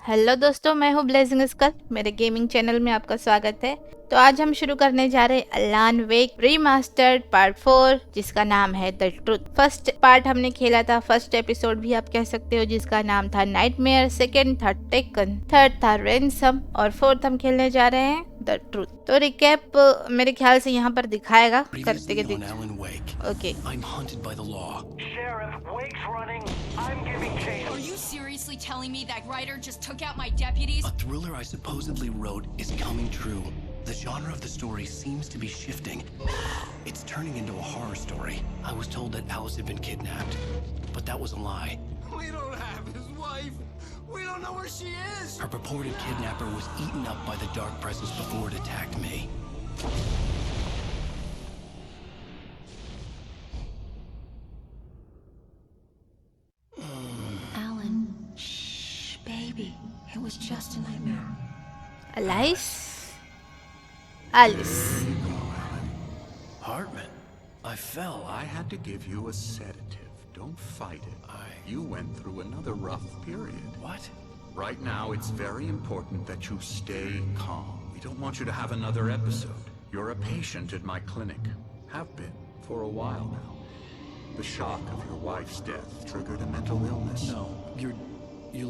Hello दोस्तों, मैं हूँ ब्लेजिंग स्कल। मेरे गेमिंग चैनल में आपका स्वागत है। तो आज हम शुरू करने जा रहे हैं अलान वेक रीमास्टर्ड पार्ट 4, जिसका नाम है द ट्रुथ। फर्स्ट पार्ट हमने खेला था, फर्स्ट एपिसोड भी आप कह सकते हो, जिसका नाम था नाइटमेयर। सेकंड था टेकन, थर्ड था रैंसम और फोर्थ हम खेलने जा रहे हैं द ट्रुथ। तो रिकैप मेरे ख्याल से यहाँ पर दिखाएगा करते के okay. Are you seriously telling me that writer just took out my deputies? A thriller I supposedly wrote is coming true. The genre of the story seems to be shifting. It's turning into a horror story. I was told that Alice had been kidnapped, but that was a lie. We don't have his wife. We don't know where she is. Her purported kidnapper was eaten up by the dark presence before it attacked me. Alan, shh, baby. It was just a nightmare. Alice. Hartman, I fell. I had to give you a sedative. Don't fight it. You went through another rough period. What? Right now, it's very important that you stay calm. We don't want you to have another episode. You're a patient at my clinic. Have been for a while now. The shock of your wife's death triggered a mental illness. No, you're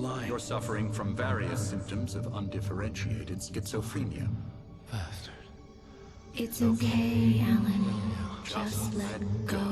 lying. You're suffering from various symptoms of undifferentiated schizophrenia. Bastard. It's okay, Alan. Just let go.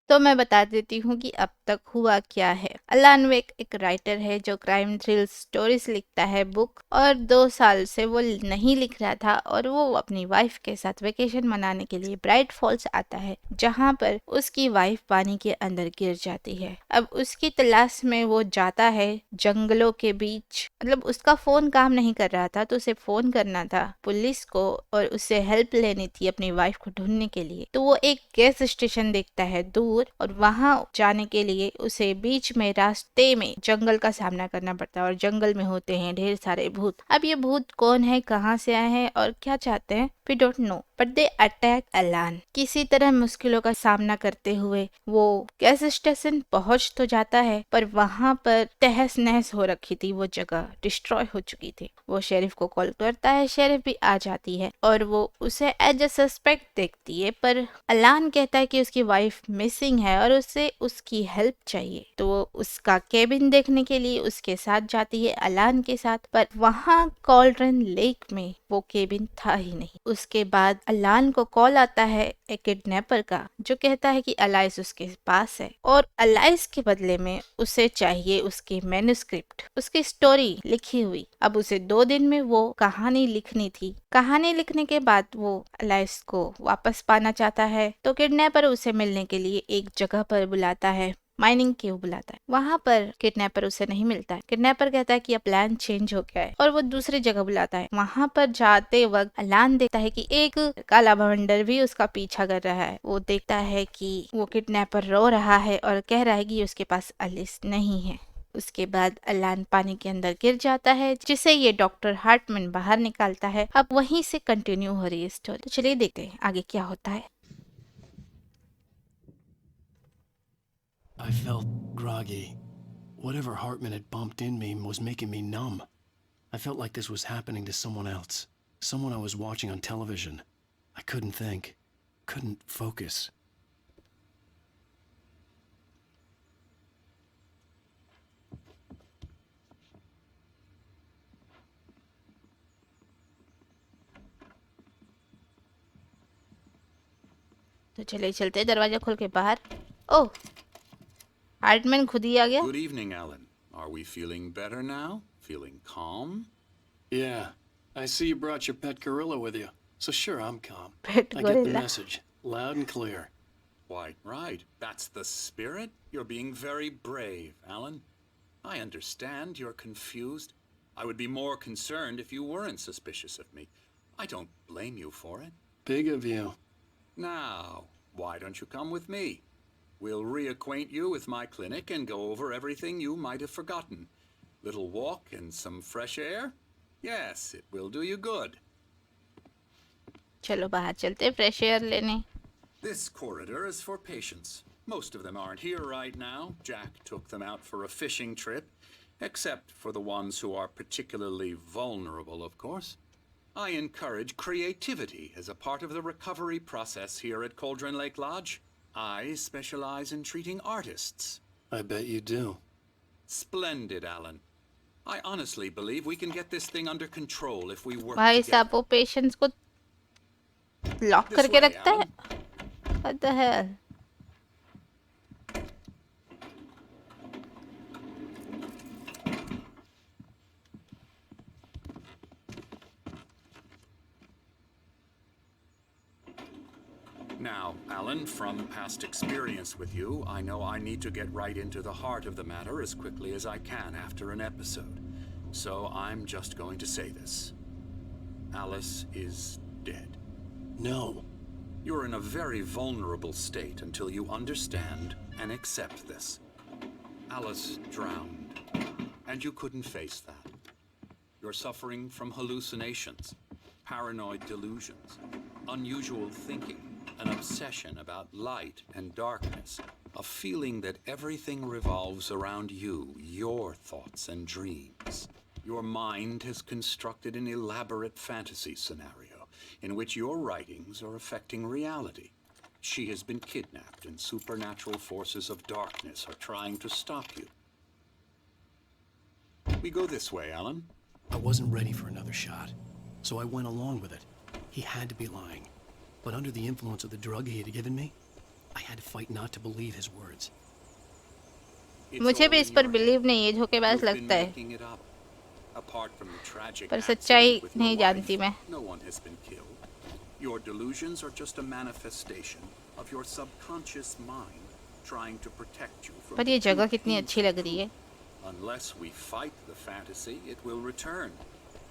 तो मैं बता देती हूँ कि अब तक हुआ क्या है। अलान वेक एक राइटर है जो क्राइम थ्रिल स्टोरीज लिखता है, बुक, और 2 साल से वो नहीं लिख रहा था और वो अपनी वाइफ के साथ वेकेशन मनाने के लिए ब्राइट फॉल्स आता है, जहाँ पर उसकी वाइफ पानी के अंदर गिर जाती है। अब उसकी तलाश में वो जाता है जंगलों के बीच। मतलब उसका फोन काम नहीं कर रहा था, तो उसे फोन करना था पुलिस को और उससे हेल्प लेनी थी अपनी वाइफ को ढूंढने के लिए। तो वो एक गैस स्टेशन देखता है दूर, और वहां जाने के लिए उसे बीच में रास्ते में जंगल का सामना करना पड़ता है, और जंगल में होते हैं ढेर सारे भूत। अब ये भूत कौन है, कहां से आए हैं और क्या चाहते हैं, we don't know, but they attack alone. किसी तरह मुश्किलों का सामना करते हुए वो गैस स्टेशन पहुंच तो जाता है, पर वहां पर तहस नहस हो रखी थी, वो जगह डिस्ट्रॉय हो चुकी थी। वो शेरिफ को कॉल करता है, शेरिफ भी आ जाती है और वो उसे एज अ सस्पेक्ट देखती है, पर अलान कहता है कि उसकी वाइफ मिसिंग है और उसे उसकी हेल्प चाहिए। तो वो उसका केबिन देखने के लिए उसके साथ जाती है, अलान के साथ, पर वहां कॉल्ड्रन लेक में वो केबिन था ही नहीं। उसके बाद अलान को कॉल आता है एक किडनैपर का, जो कहता है कि अलाइस उसके पास है और अलाइस के बदले में उसे चाहिए उसकी मैन्युस्क्रिप्ट, उसकी स्टोरी लिखी हुई। अब उसे 2 दिन में वो कहानी लिखनी थी। कहानी लिखने के बाद वो अलाइस को वापस पाना चाहता है, तो किडनैपर उसे मिलने के लिए एक जगह पर बुलाता है, माइनिंग केव बुलाता है। वहां पर किडनैपर उसे नहीं मिलता है। किडनैपर कहता है कि अब प्लान चेंज हो गया है और वो दूसरी जगह बुलाता है। वहां पर जाते वक्त अलान देखता है कि एक काला भवंडर भी उसका पीछा कर रहा है। वो देखता है कि वो किडनैपर रो रहा है और कह रहा है कि उसके पास अलिस नहीं है। उसके बाद अलान पानी के अंदर गिर जाता है, जिसे ये डॉक्टर हार्टमैन बाहर निकालता है। अब वहीं से कंटिन्यू हो रही है स्टोरी। तो चलिए देखते हैं आगे क्या होता है। I felt groggy. Whatever Hartman had bumped in me was making me numb. I felt like this was happening to someone else. Someone I was watching on television. I couldn't think. Couldn't focus. तो चले चलते, दरवाजा खोल के बाहर। ओह, Hartmann खुद ही आ गया। Good evening, Alan. Are we feeling better now? Feeling calm? Yeah. I see you brought your pet gorilla with you. So sure, I'm calm. Pet I get the gorilla. message. Loud and clear. Quite right. That's the spirit. You're being very brave, Alan. I understand you're confused. I would be more concerned if you weren't suspicious of me. I don't blame you for it. Big of you. Now, why don't you come with me? We'll reacquaint you with my clinic and go over everything you might have forgotten. Little walk and some fresh air? Yes, it will do you good. चलो बाहर चलते fresh air लेने. This corridor is for patients. Most of them aren't here right now. Jack took them out for a fishing trip, except for the ones who are particularly vulnerable, of course. I encourage creativity as a part of the recovery process here at Cauldron Lake Lodge. I specialize in treating artists. I bet you do. Splendid, Alan. I honestly believe we can get this thing under control if we work भाई together. साहब वो patients को lock This करके way, रखता है. Alan. What the hell? Now, Alan, from past experience with you, I know I need to get right into the heart of the matter as quickly as I can after an episode. So I'm just going to say this. Alice is dead. No. You're in a very vulnerable state until you understand and accept this. Alice drowned, and you couldn't face that. You're suffering from hallucinations, paranoid delusions, unusual thinking, an obsession about light and darkness, a feeling that everything revolves around you, your thoughts and dreams. Your mind has constructed an elaborate fantasy scenario in which your writings are affecting reality. She has been kidnapped and supernatural forces of darkness are trying to stop you. We go this way, Alan. I wasn't ready for another shot, so I went along with it. He had to be lying. But under the influence of the drug he had given me, I had to fight not to believe his words. मुझे भी इस पर believe नहीं है, धोखेबाज लगता है. पर सच्चाई नहीं जानती मैं. No one has been killed. Your delusions are just a manifestation of your subconscious mind trying to protect you from. पर ये जगह कितनी अच्छी लग रही है. Unless we fight the fantasy, it will return.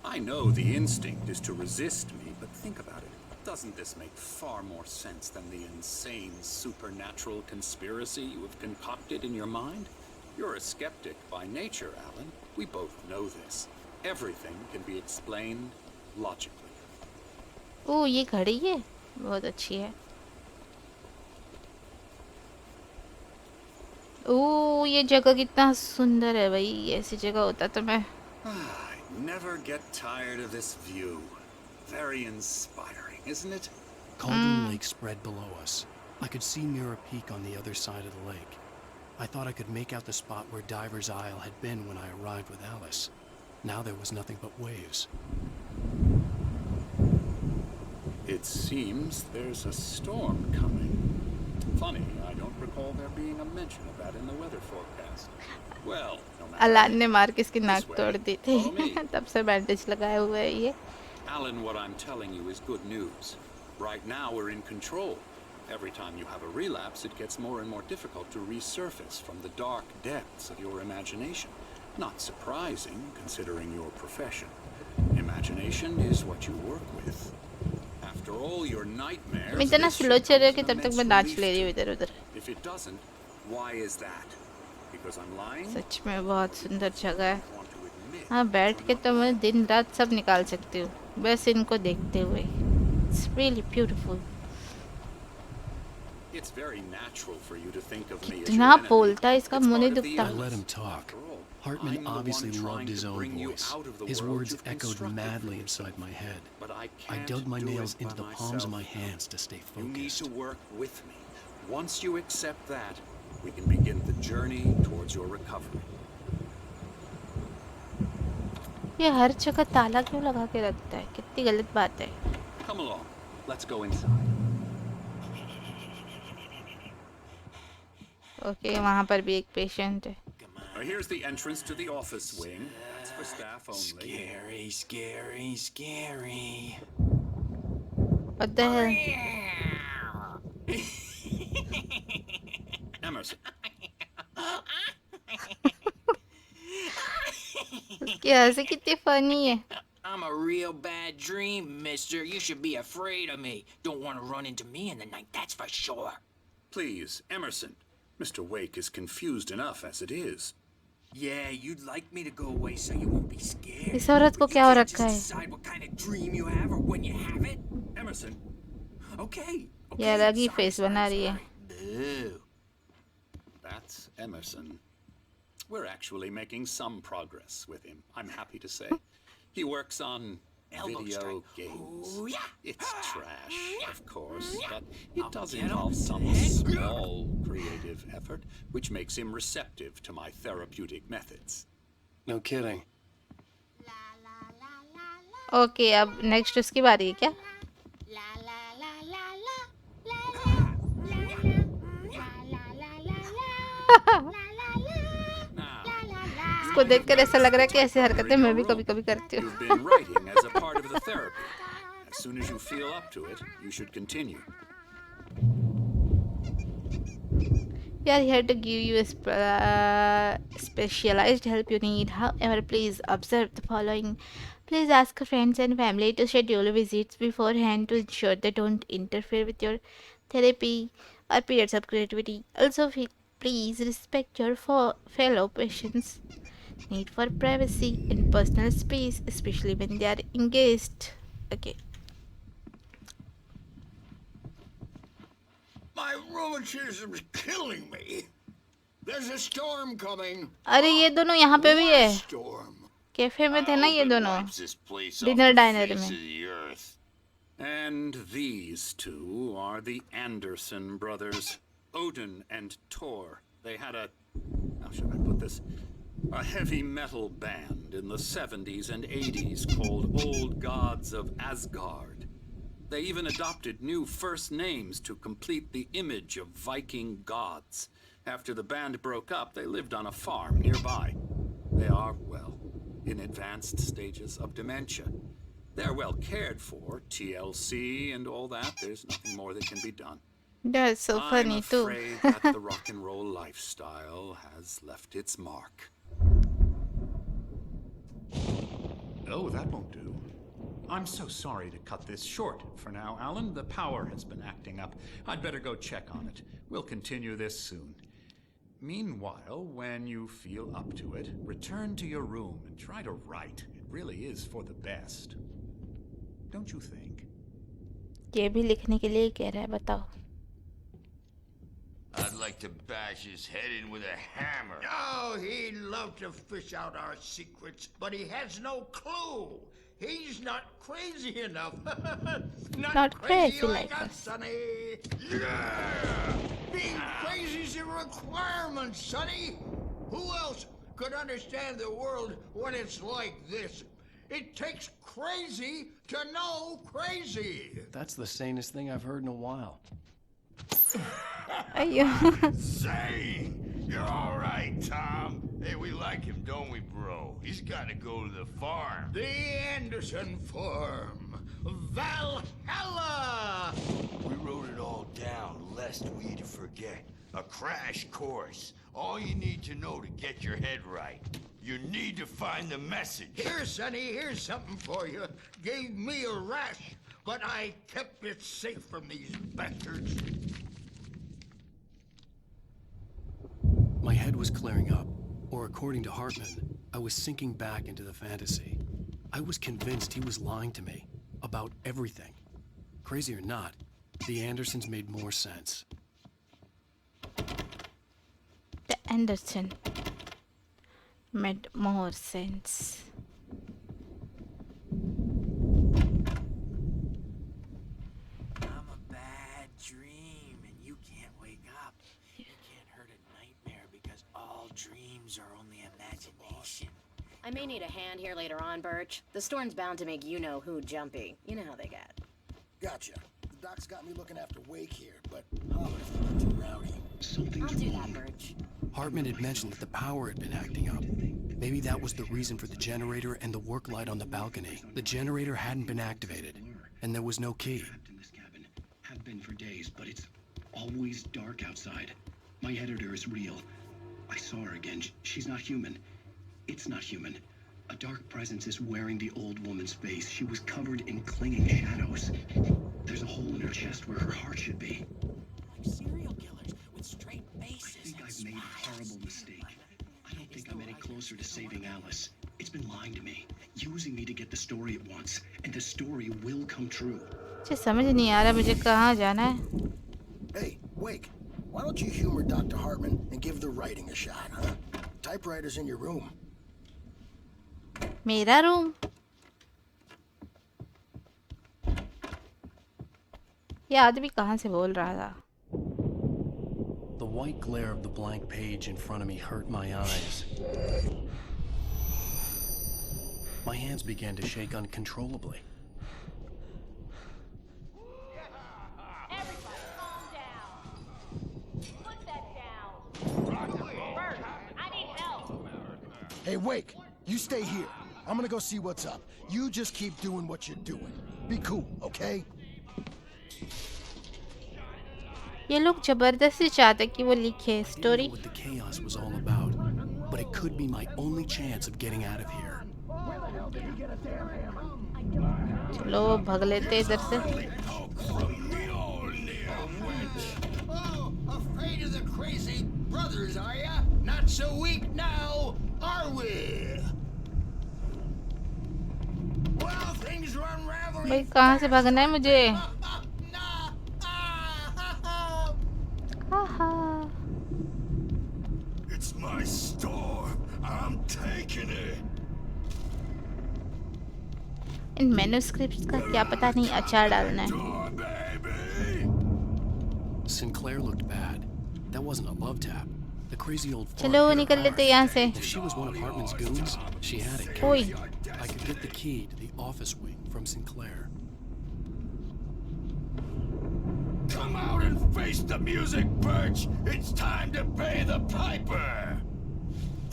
I know the instinct is to resist me, but think about it. Doesn't this make far more sense than the insane supernatural conspiracy you have concocted in your mind? You're a skeptic by nature, Alan. We both know this. Everything can be explained logically. ओह ये घड़ी है, बहुत अच्छी है. ओह ये जगह कितना सुंदर है भाई. ऐसी जगह होता तो मैं. I never get tired of this view. Very inspiring, isn't it? Cauldron Lake spread below us. I could see Mirror Peak on the other side of the lake. I thought I could make out the spot where Diver's Isle had been when I arrived with Alice. Now there was nothing but waves. It seems there's a storm coming. Funny, I don't recall there being a mention of that in the weather forecast. Well, no matter. अलान ने मार के इसकी नाक This way. तोड़ दी थी. Follow me. तब से बैंडेज लगाए हुए है ये. Alan, what I'm telling you is good news. Right now we're in control. Every time you have a relapse, it gets more and more difficult to resurface from the dark depths of your imagination. Not surprising, considering your profession. Imagination is what you work with. After all your nightmares, मैं इतना this slow should चल रहा है come कि as an तब तक मैं immense नाच relief ले रही to हूँ you. इधर उधर. If it doesn't, why is that? Because I'm lying? सच में बहुत सुंदर जगह है. I want to admit हाँ बैठ के तो मैं दिन रात सब निकाल सकती हूँ बस इनको देखते हुए. It's really beautiful. it's very natural for you to think of me as your कितना enemy. बोलता है इसका It's मुंह नहीं part of the दुखता. I let him illness. talk. After all, Hartman I'm the obviously one loved trying his to own bring you voice. out of the His world words you've echoed constructed madly for inside my head. But I I can't dug my do nails it into by the palms of my myself. hands to stay You need focused. to work with me. Once you accept that, we can begin the journey towards your recovery. ये हर जगह ताला क्यों लगा के रखता है? कितनी गलत बात है. Come along. Let's go inside. Okay वहाँ पर भी एक पेशेंट है. Here's the entrance to the office wing. That's for staff only. Scary, scary, scary. What the hell? Emerson. उसकी हंसी कितनी फनी है. I'm a real bad dream, mister. You should be afraid of me. Don't want to run into me in the night, that's for sure. Please, Emerson. Mr. Wake is confused enough as it is. Yeah, you'd like me to go away so you won't be scared. इस औरत को You क्या हो can't रखा just है? decide what kind of dream you have or when you have it. Emerson, Okay. ये Okay. अलग ही Sorry, face बना रही है. boo. That's Emerson. We're actually making some progress with him, I'm happy to say. He works on Elbow video strike. games. Ooh, yeah. It's trash, of course, but I'll it does get him involve to the some head. small creative effort, which makes him receptive to my therapeutic methods. No kidding. Okay, अब next उसकी बारी है क्या? इसको देखकर ऐसा लग रहा है कि ऐसी हरकतें मैं भी कभी-कभी करती हूँ. You've been writing as a part of the therapy. As soon as you feel up to it, you should continue. We are here to give you specialized help you need. However, please observe the following. Please ask friends and family to schedule visits beforehand to ensure they don't interfere with your therapy or periods of creativity. Also, please respect your fellow patients' need for privacy and personal space, especially when they are engaged. Okay. My rheumatism's killing me. There's a storm coming. अरे ये दोनों यहाँ पे भी है. Storm. Cafe में थे ना ये दोनों. Wipes this place off Dinner the diner face में. of the earth. And these two are the Anderson brothers, Odin and Thor. They had how should I put this? A heavy metal band in the 70s and 80s called Old Gods of Asgard. They even adopted new first names to complete the image of Viking gods. After the band broke up, they lived on a farm nearby. They are, well, in advanced stages of dementia. They're well cared for, TLC and all that. There's nothing more that can be done. That's so funny I'm too. afraid that the rock and roll lifestyle has left its mark. Oh, that won't do. I'm so sorry to cut this short for now, Alan. The power has been acting up. I'd better go check on it. We'll continue this soon. Meanwhile, when you feel up to it, return to your room and try to write. It really is for the best. Don't you think? ये भी लिखने के लिए कह रहा है, बताओ. I'd like to bash his head in with a hammer. Oh, he'd love to fish out our secrets, but he has no clue. He's not crazy enough. Not crazy like like us, us. Sonny. Yeah! Being crazy's a requirement, Sonny. Who else could understand the world when it's like this? It takes crazy to know crazy. That's the sanest thing I've heard in a while. अయ్యో. Say, you're all right, Tom. Hey, we like him, don't we, bro? He's got to go to the farm. The Anderson farm. Valhalla! We wrote it all down, lest we forget. A crash course. All you need to know to get your head right. You need to find the message. Here, Sonny, here's something for you. Gave me a rash, but I kept it safe from these bastards. My head was clearing up, or according to Hartman, I was sinking back into the fantasy. I was convinced he was lying to me about everything. Crazy or not, the Andersons made more sense. The Anderson made more sense. I'm a bad dream, and you can't wake up. You can't hurt a nightmare because all dreams are only imagination. I may need a hand here later on, Birch. The storm's bound to make you-know-who jumpy. You know how they get. Gotcha. The doc's got me looking after Wake here, but holler if they're not too rowdy. Something's I'll do wrong. that, Birch. Hartman had mentioned that the power had been acting up. Maybe that was the reason for the generator and the work light on the balcony. The generator hadn't been activated, and there was no key. Trapped in this cabin. Have been for days, but it's always dark outside. My editor is real. I saw her again. She's not human. It's not human. A dark presence is wearing the old woman's face. She was covered in clinging shadows. There's a hole in her chest where her heart should be. Like serial killers with straight I faces think and I've made a smiles. horrible mistake. I don't think I'm any closer to saving Alice. It's been lying to me, using me to get the story it wants, and the story will come true. मुझे समझ नहीं आ रहा मुझे कहाँ जाना है. Hey, Wake, why don't you humor Dr. Hartman and give the writing a shot, huh? Typewriter's in your room. मेरा room. ये आदमी कहाँ से बोल रहा था? The white glare of the blank page in front of me hurt my eyes. My hands began to shake uncontrollably. Everybody calm down. Put that down. Bert, I need help. Hey, Wake, you stay here. I'm gonna go see what's up. You just keep doing what you're doing. Be cool, okay? ये लोग जबरदस्ती चाहते कि वो लिखे I didn't story. know what the chaos was all about, but it could be my only chance of getting out of here. चलो भाग लेते इधर से. Oh, afraid of the crazy brothers, are ya? Not so weak now, are we? Well, things are unraveling. भाई कहाँ से भागना है मुझे? हाहा. It's my store. I'm taking it. In manuscripts का क्या पता नहीं अचार डालना है. Door, baby. Sinclair looked bad. That wasn't a love tap. The crazy old fart चलो hit निकल hard. लेते यहाँ से. If she was one of Hartman's goons, she had it Oi. covered. I could get the key to the office wing from Sinclair. Come out and face the music, Birch. It's time to pay the piper.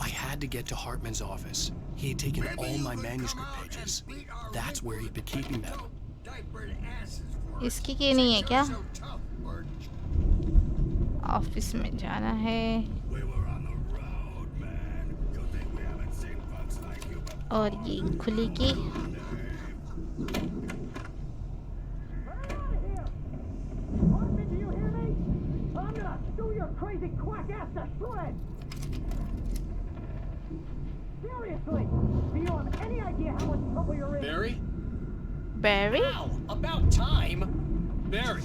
I had to get to Hartman's office. He had taken all my manuscript pages. That's where he'd been keeping them. इसकी की नहीं है क्या? Office में जाना है. और ये खुली की. Barry? Barry? Wow, about time! Barry,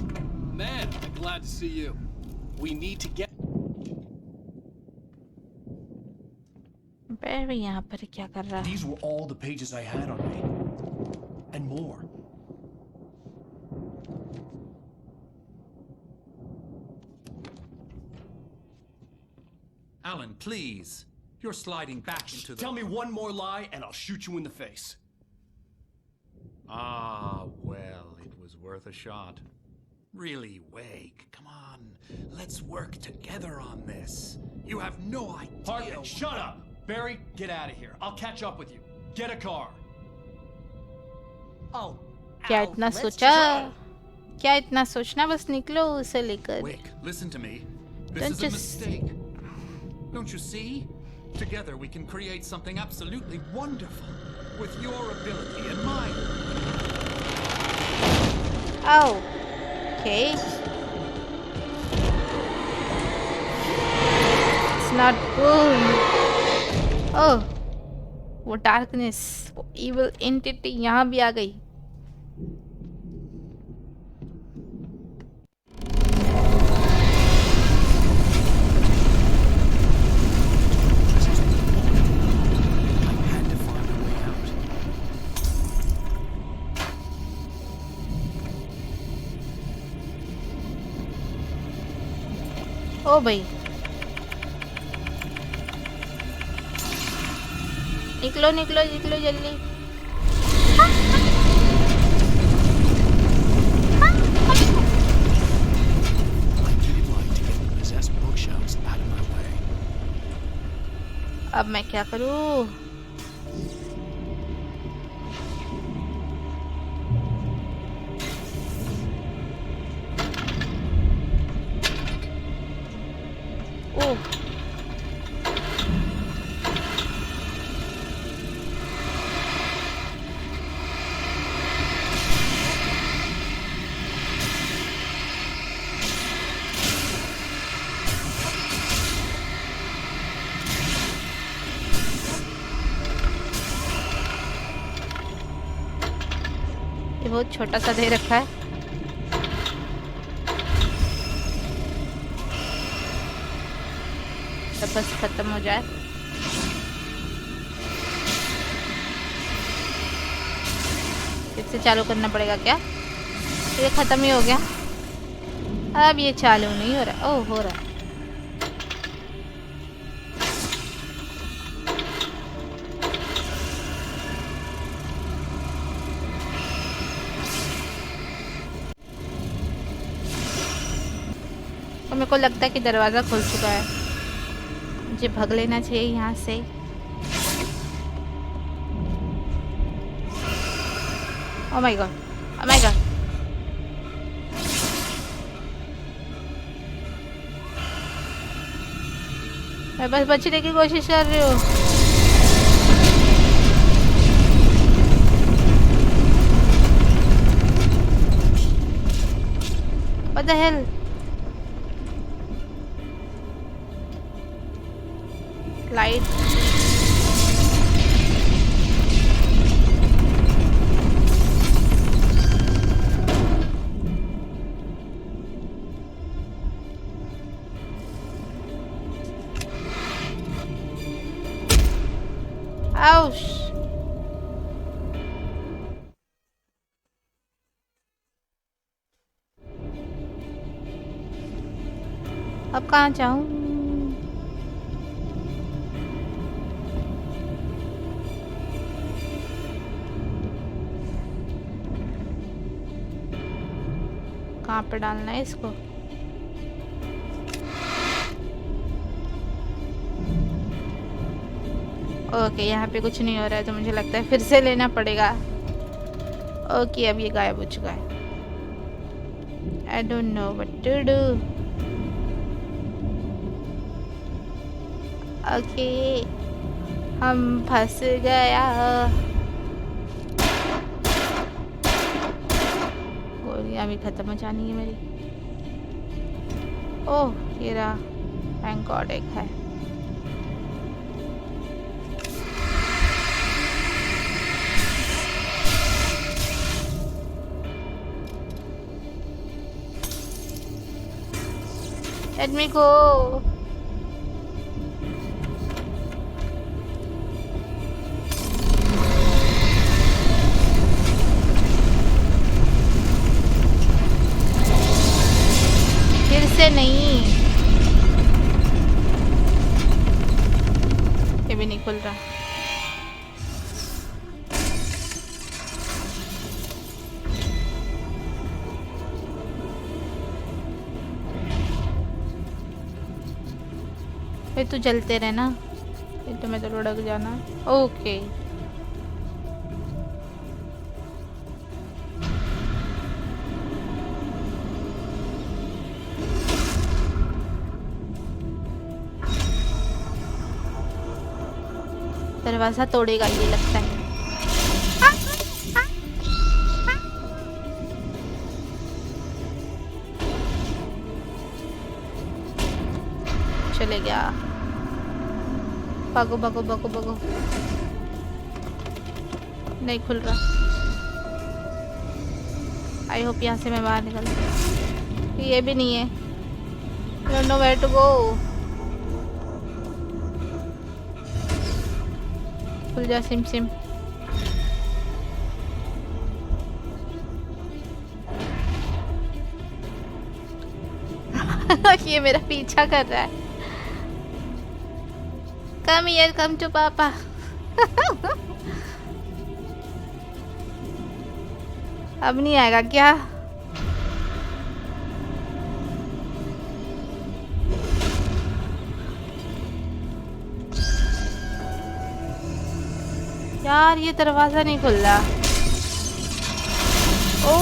man, I'm glad to see you. We need to get... Barry यहाँ पर क्या कर रहा है? These were all the pages I had on me. And more. Alan, please. You're sliding back into the... Tell me one more lie and I'll shoot you in the face. Ah, well, it was worth a shot. Really, Wake, come on. Let's work together on this. You have no idea... Hartman, shut up! Barry, get out of here. I'll catch up with you. Get a car. Oh, क्या इतना सोचा? क्या इतना सोचना? बस निकलो उसे लेकर. Wake, listen to me. This Don't is a just- mistake. Don't you see? Together we can create something absolutely wonderful. With your ability and mine. Oh, okay. It's not good. Oh, वो darkness, वो evil entity यहाँ भी आ गई. ओ भाई निकलो निकलो निकलो जल्दी. I needed light to get the possessed bookshelves out of my way. अब मैं क्या करूँ? ओह ये बहुत छोटा सा दे रखा है। तब बस खत्म हो जाए। फिर से चालू करना पड़ेगा क्या? ये खत्म ही हो गया। अब ये चालू नहीं हो रहा। ओह, हो रहा है। तो मेरे को लगता है कि दरवाज़ा खुल चुका है। मुझे भाग लेना चाहिए यहाँ से। Oh my God, oh my God. मैं बस बचने की कोशिश कर रही हूँ। What the hell? Light. Ouch. अब कहाँ जाऊँ? कहाँ पे डालना है इसको? ओके, यहाँ पे कुछ नहीं हो रहा है तो मुझे लगता है फिर से लेना पड़ेगा। ओके, अब ये गायब हो चुका है। I don't know what to do. Okay, हम फंस गया। गोलियां भी खत्म हो जानी है मेरी। ओह, ये रहा। थैंक गॉड एक है। Let me go. फिर से नहीं। ये भी नहीं खुल रहा। फिर तू चलते रहना, फिर तुम्हें तो लुढ़क जाना। ओके, दरवाजा तोड़ेगा ये लगता है। चले गया। भागो भागो भागो भागो। नहीं खुल रहा। आई होप यहाँ से मैं बाहर निकल सकूं। ये भी नहीं है। I don't know where to go. खुल जा सिम सिम। ये मेरा पीछा कर रहा है। Come here, come to पापा। अब नहीं आएगा क्या? यार ये दरवाजा नहीं खुल रहा। ओ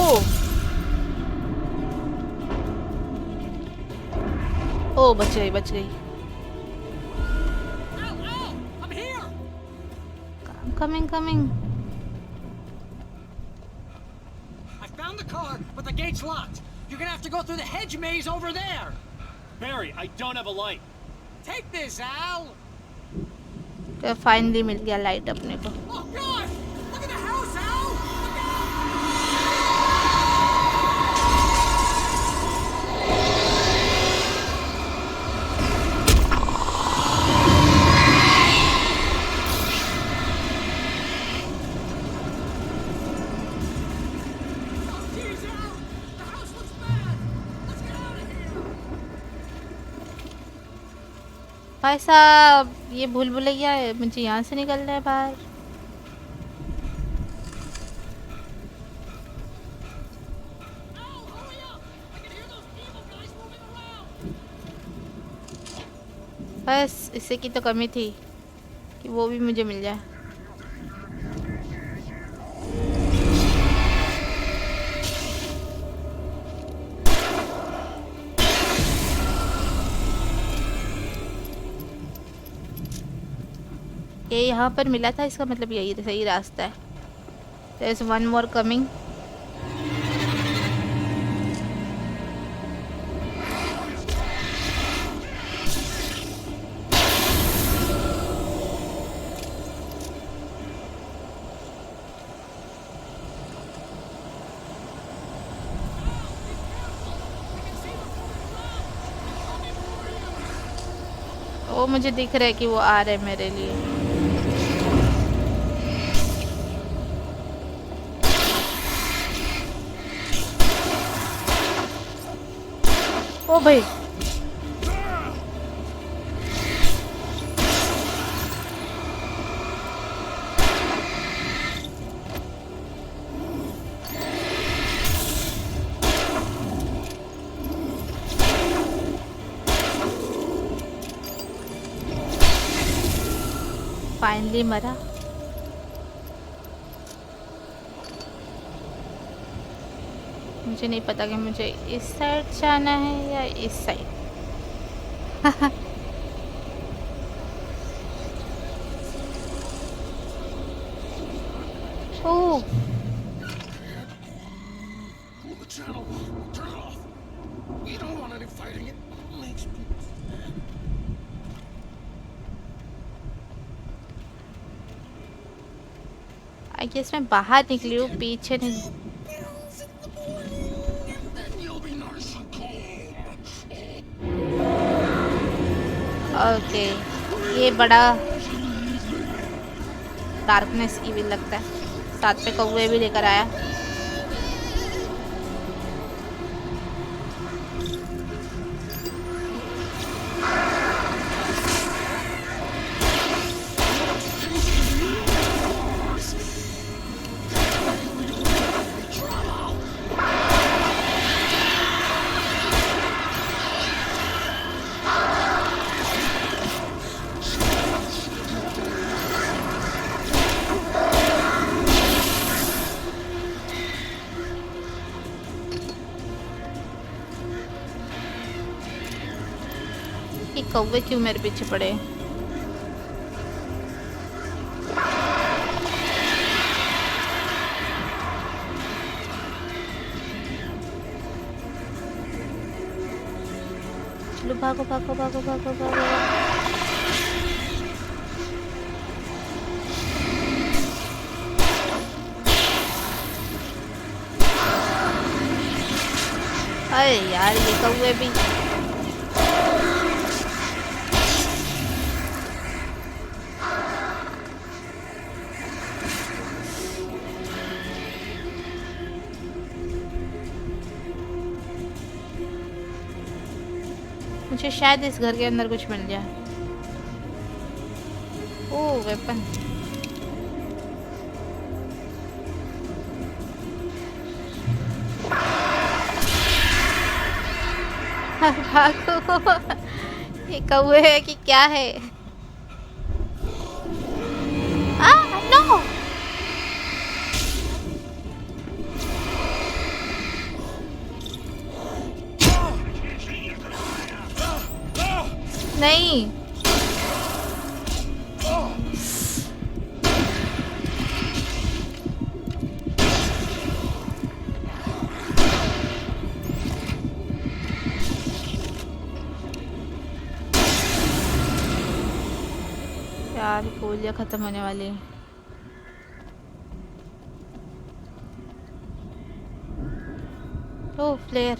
ओ, बच गई बच गई। Coming, coming. I found the car, but the gate's locked. You're gonna have to go through the hedge maze over there. Barry, I don't have a light. Take this, Al. तो फाइनली मिल गया light अपने को। Oh God! Look at the house, Al. Look out! भाई साहब ये भूल भुलैया है, मुझे यहाँ से निकलना है बाहर। बस इससे की तो कमी थी कि वो भी मुझे मिल जाए। ये यहाँ पर मिला था, इसका मतलब यही सही रास्ता है। There is one more coming. वो मुझे दिख रहा है कि वो आ रहे हैं मेरे लिए। ओ भाई फाइनली मरा। मुझे नहीं पता कि मुझे इस साइड जाना है या इस साइड। ओह आई गेस मैं बाहर निकली हूँ, पीछे नहीं। ओके ये बड़ा डार्कनेस इविल लगता है। साथ में कौवे भी लेकर आया। ये कौवे क्यों मेरे पीछे पड़े? चलो भागो भागो भागो भागो भागो। अरे यार ये कौवे भी। मुझे शायद इस घर के अंदर कुछ मिल जाए। ओह वेपन। भागो। ये कौवे है कि क्या है? नो नहीं। यार गोलियां खत्म होने वाली हैं। Oh flare.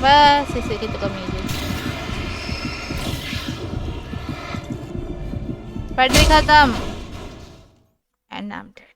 बस इसी की तो कमी है। बैटरी खत्म and I am dead.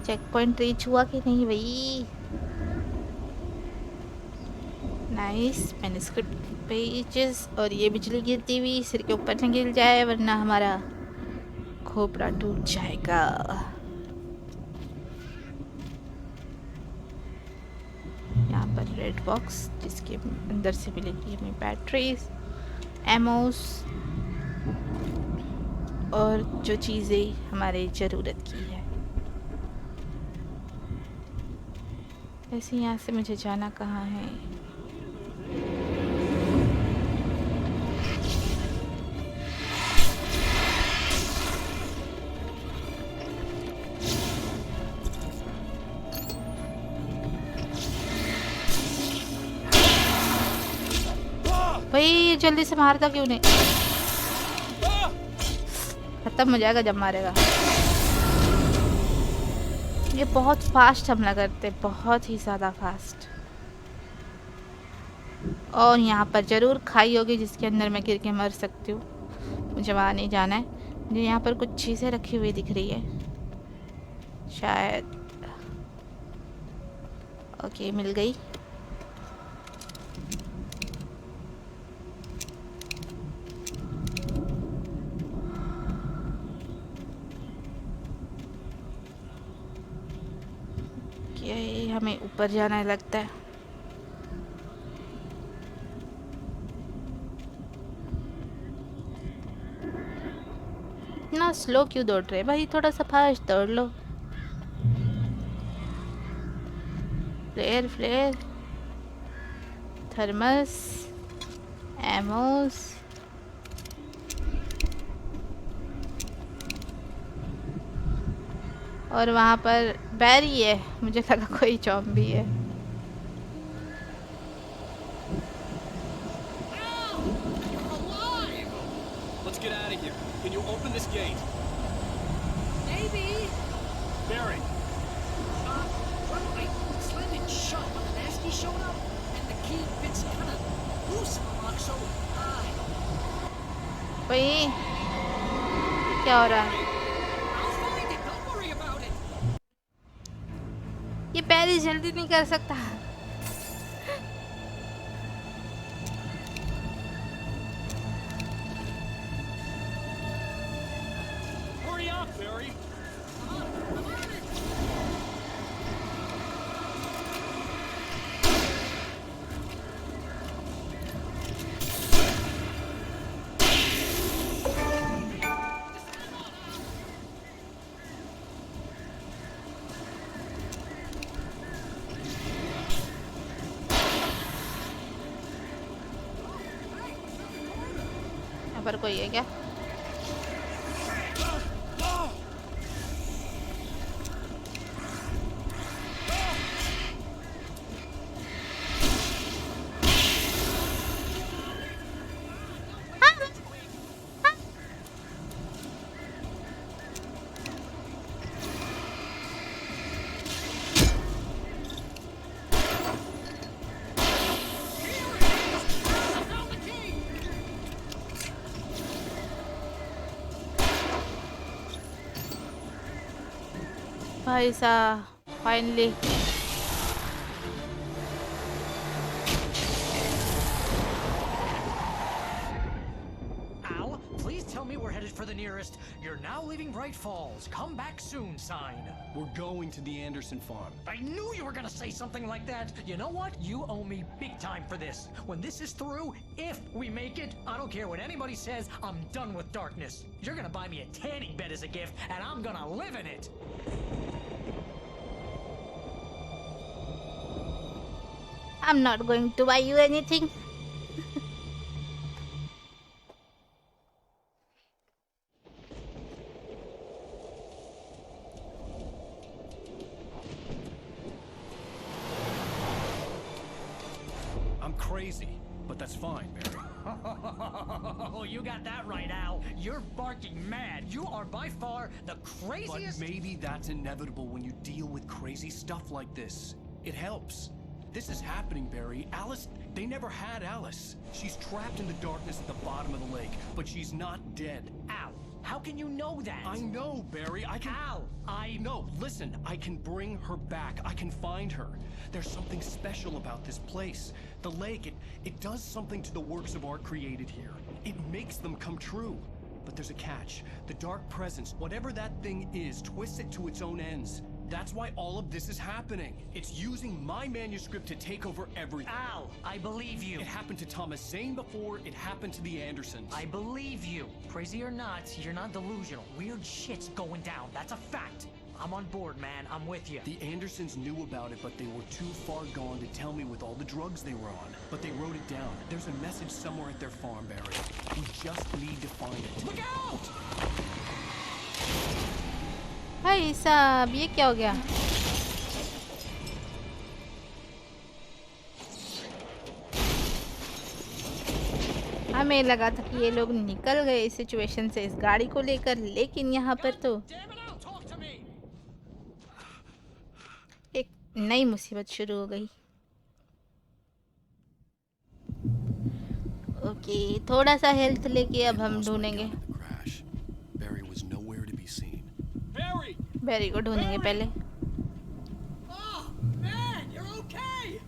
Check point reach हुआ कि नहीं भाई? Nice manuscript pages. और ये बिजली गिरती हुई सिर के ऊपर न गिर जाए वरना हमारा खोपड़ा टूट जाएगा। यहाँ पर रेड बॉक्स जिसके अंदर से मिलेगी हमें बैटरीज, एमोस और जो चीज़ें हमारे ज़रूरत की है। ऐसे यहाँ से मुझे जाना कहाँ है? भाई जल्दी से मारता क्यों नहीं? खत्म हो जाएगा जब मारेगा। ये बहुत फास्ट हमला करते, बहुत ही ज़्यादा फास्ट। और यहाँ पर ज़रूर खाई होगी जिसके अंदर मैं गिर के मर सकती हूँ। मुझे वहाँ नहीं जाना है। मुझे यहाँ पर कुछ चीज़ें रखी हुई दिख रही है शायद। ओके मिल गई। ये हमें ऊपर जाना लगता है। इतना स्लो क्यों दौड़ रहे भाई? थोड़ा सा फास्ट दौड़ लो। फ्लेयर फ्लेयर, थर्मस, एमोस। और वहाँ पर बैरी है, मुझे लगा कोई जॉम्बी है। Let's get out of here. Can you open this gate? Maybe. Barry. Well, I slammed it shut when the nasty showed up, and the key fits kind of loose in the lock, so भाई क्या हो रहा है? I'll find it. Don't worry about it. ये बैरी जल्दी नहीं कर सकता। Hurry up, Barry. यहाँ पर कोई है क्या? भाई साहब finally me we're headed for the nearest "You're now leaving Bright Falls. Come back soon" sign. We're going to the Anderson farm. I knew you were gonna say something like that. You know what? You owe me big time for this. When this is through, if we make it, I don't care what anybody says, I'm done with darkness. You're gonna buy me a tanning bed as a gift, and I'm gonna live in it. I'm not going to buy you anything. I'm crazy, but that's fine, Barry. Oh, you got that right, Al. You're barking mad. You are by far the craziest. But maybe that's inevitable when you deal with crazy stuff like this. It helps. This is happening, Barry. Alice, they never had Alice. She's trapped in the darkness at the bottom of the lake, but she's not dead. Al, how can you know that? I know, Barry. I can... Al, No, listen. I can bring her back. I can find her. There's something special about this place. The lake, it does something to the works of art created here. It makes them come true. But there's a catch. The dark presence, whatever that thing is, twists it to its own ends. That's why all of this is happening. It's using my manuscript to take over everything. Al, I believe you. It happened to Thomas Zane before, it happened to the Andersons. I believe you. Crazy or not, you're not delusional. Weird shit's going down. That's a fact. I'm on board, man. I'm with you. The Andersons knew about it, but they were too far gone to tell me with all the drugs they were on. But they wrote it down. There's a message somewhere at their farm, Barry. We just need to find it. Look out! भाई साहब ये क्या हो गया? हमें लगा था कि ये लोग निकल गए इस सिचुएशन से इस गाड़ी को लेकर, लेकिन यहाँ पर तो एक नई मुसीबत शुरू हो गई। ओके, थोड़ा सा हेल्थ लेके अब हम ढूंढेंगे। बैरी को ढूंढेंगे पहले। Oh, man, you're okay.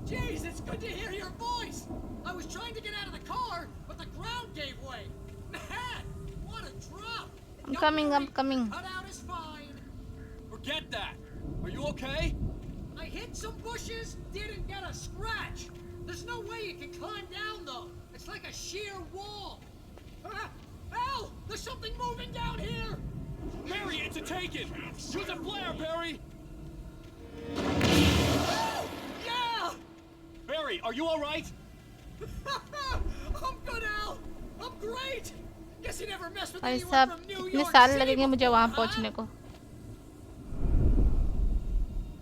Jeez, it's good to hear your voice. I was trying to get out of the car, but the ground gave way. Man, what a drop. I'm coming, I'm coming. Cut out is fine. Forget that. Are you okay? I hit some bushes, didn't get a scratch. There's no way you can climb down, though. It's like a sheer wall. Al, there's something moving down here. Barry, it's a taken! Use a flare, Barry! Oh, yeah! Barry, are you alright? I'm good, Al. I'm great. Guess you never messed with भाई anyone साहब from New कितने York साल City लगेंगे मुझे before, वहाँ huh? पहुँचने को?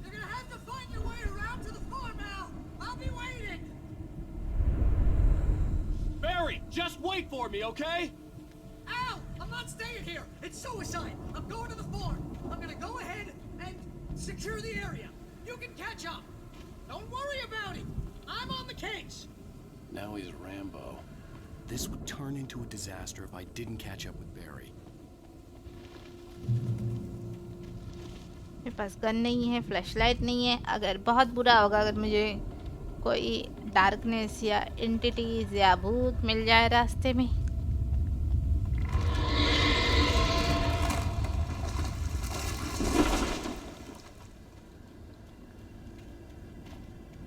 You're gonna have to find your way around to the farm, Al. I'll be waiting. Barry, just wait for me, okay? Al, I'm not staying here. It's suicide. I'm going to the farm. I'm gonna go ahead and secure the area. You can catch up. Don't worry about it. I'm on the case. Now he's Rambo. This would turn into a disaster if I didn't catch up with Barry. मेरे पास gun नहीं है, flashlight नहीं है। अगर बहुत बुरा होगा अगर मुझे कोई डार्कनेस या एंटिटीज या भूत मिल जाए रास्ते में।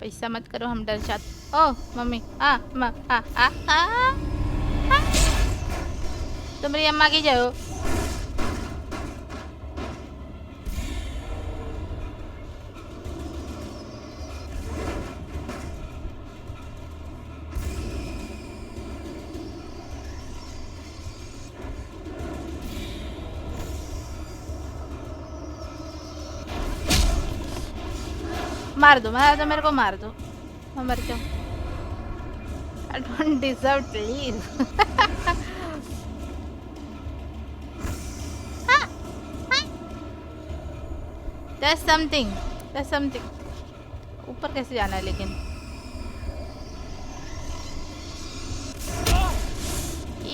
पैसा मत करो, हम डर जाते। ओह मम्मी, तुम मेरी अम्मा की जाओ। मार दो मेरे को, मार दो, मैं मर जाऊँ। I don't deserve to live. There's something. ऊपर कैसे जाना है लेकिन?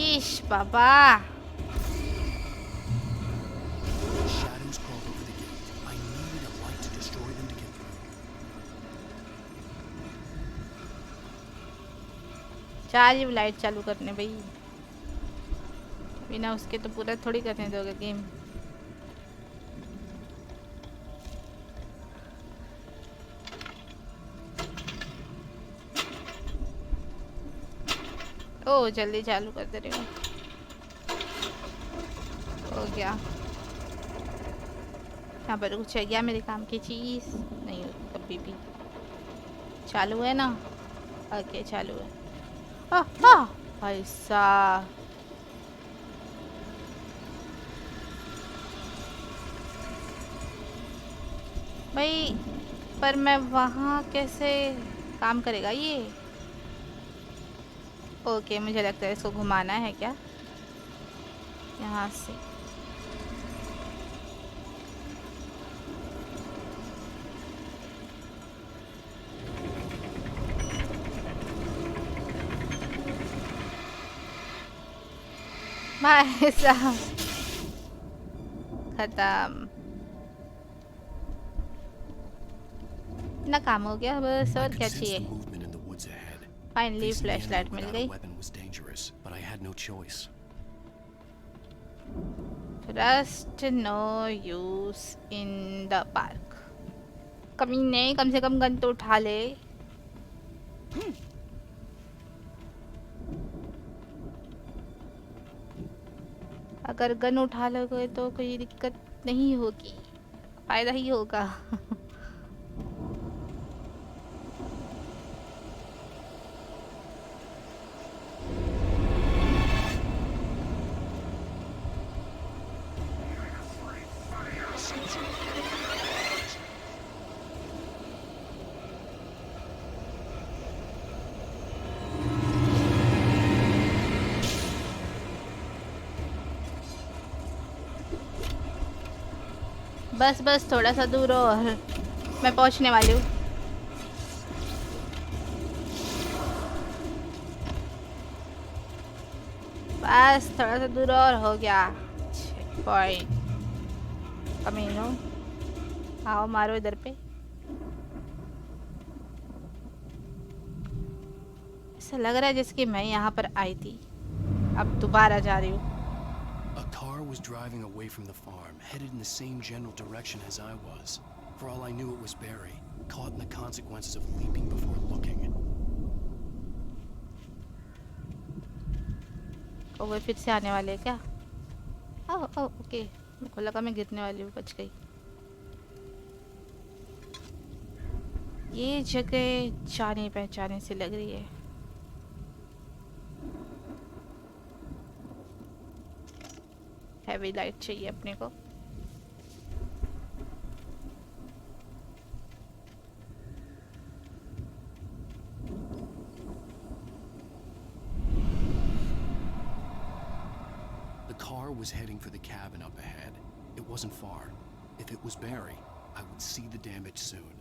इश बाबा। चार्ज लाइट चालू करने भाई। बिना उसके तो पूरा थोड़ी करने दोगे गेम। ओ जल्दी चालू कर दे रही हूँ। हो गया। यहाँ पर कुछ है क्या मेरे काम की चीज़? नहीं होती कभी भी। चालू है ना? ओके चालू है। भाई साहब भाई, पर मैं वहाँ कैसे काम करेगा ये? ओके मुझे लगता है इसको घुमाना है क्या यहाँ से? भाई साहब खत्म। इतना काम हो गया बस, और क्या चाहिए? फाइनली फ्लैशलाइट मिल गई। Trust no use in the park. कमीने कम से कम गन तो उठा ले। अगर गन उठा लोगे तो कोई दिक्कत नहीं होगी, फायदा ही होगा। बस बस थोड़ा सा दूर और मैं पहुंचने वाली हूँ। बस थोड़ा सा दूर और हो गया। Check point. कमीनो आओ मारो इधर पे। ऐसा लग रहा है जैसे कि मैं यहाँ पर आई थी, अब दोबारा जा रही हूँ। A car was driving away from the farm, headed in the same general direction as I was. For all I knew, it was Barry, caught in the consequences of leaping before looking. ओ वो फिर से आने वाले हैं क्या? ओह oh okay, मेरे को लगा मैं गिरने वाली हूँ, बच गई। ये जगह जाने पहचाने से लग रही है। हैवी लाइट चाहिए अपने को। The car was heading for the cabin up ahead. It wasn't far. If it was Barry, I would see the damage soon.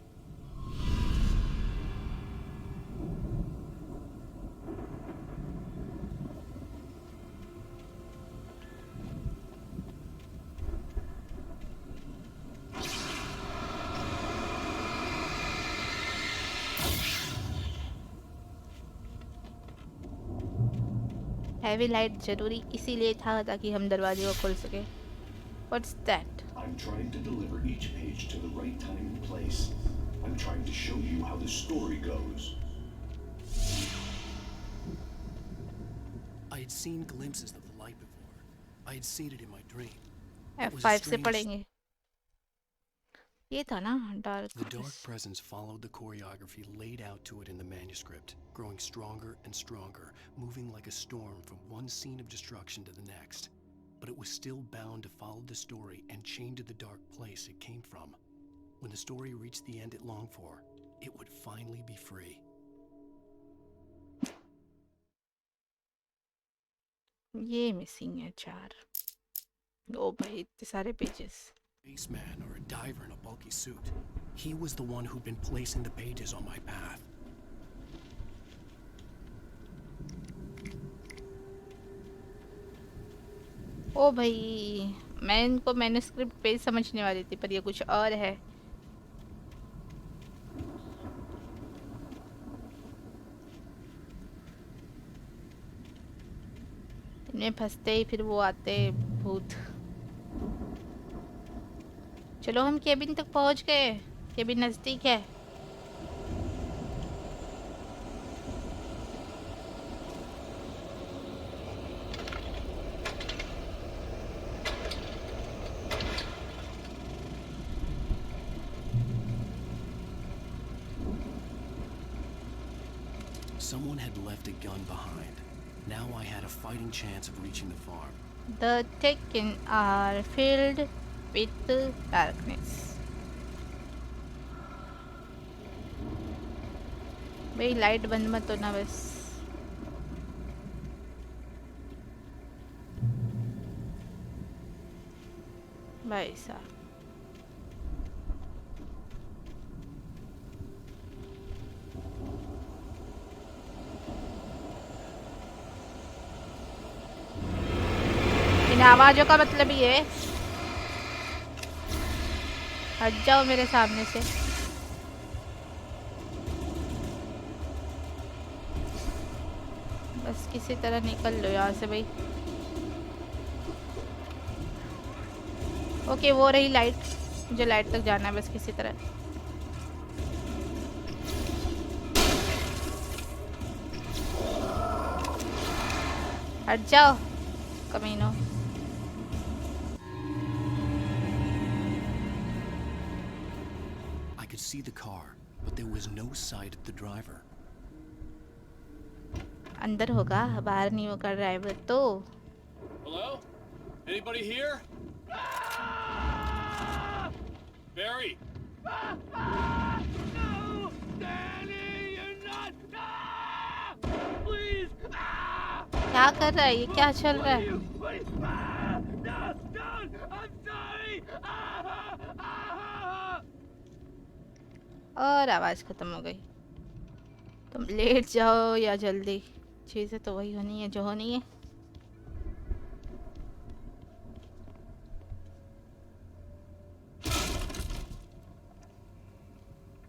Heavy light जरूरी इसीलिए था ताकि हम दरवाजे को खोल सके। What's that? I'm trying to deliver each page to the right time and place. I'm trying to show you how the story goes. I had seen glimpses of the light before. I had seen it in my dream. F5 से पढ़ेंगे। ये था ना dark. The dark presence followed the choreography laid out to it in the manuscript, growing stronger and stronger, moving like a storm from one scene of destruction to the next. But it was still bound to follow the story and chained to the dark place it came from. When the story reached the end it longed for, it would finally be free. ये missing है 4। ओ भाई इतने सारे pages. Spaceman or a diver in a bulky suit. He was the one who'd been placing the pages on my path. ओ भाई मैं इनको manuscript page समझने वाली थी, पर ये कुछ और है। में फंसते ही फिर वो आते भूत। चलो हम केबिन तक पहुंच गए, केबिन नजदीक है। Someone had left a gun behind. Now I had a fighting chance of reaching the farm. The Tekken are filled with darkness. भाई लाइट बंद मत होना बस। भाई साहब इन आवाजों का मतलब ये है, हट जाओ मेरे सामने से। बस किसी तरह निकल लो यहाँ से भाई। ओके वो रही लाइट, मुझे लाइट तक जाना है बस किसी तरह। हट जाओ कमीनो। I could see the car, but there was no sight of the driver. अंदर होगा, बाहर नहीं होगा ड्राइवर तो। Hello? Anybody here? Barry? No! Danny, you're not! Please! क्या कर रहा है ये, क्या चल रहा है? No! Don't! I'm sorry! और आवाज खत्म हो गई। तुम लेट जाओ या जल्दी, चीजें तो वही होनी है जो होनी है।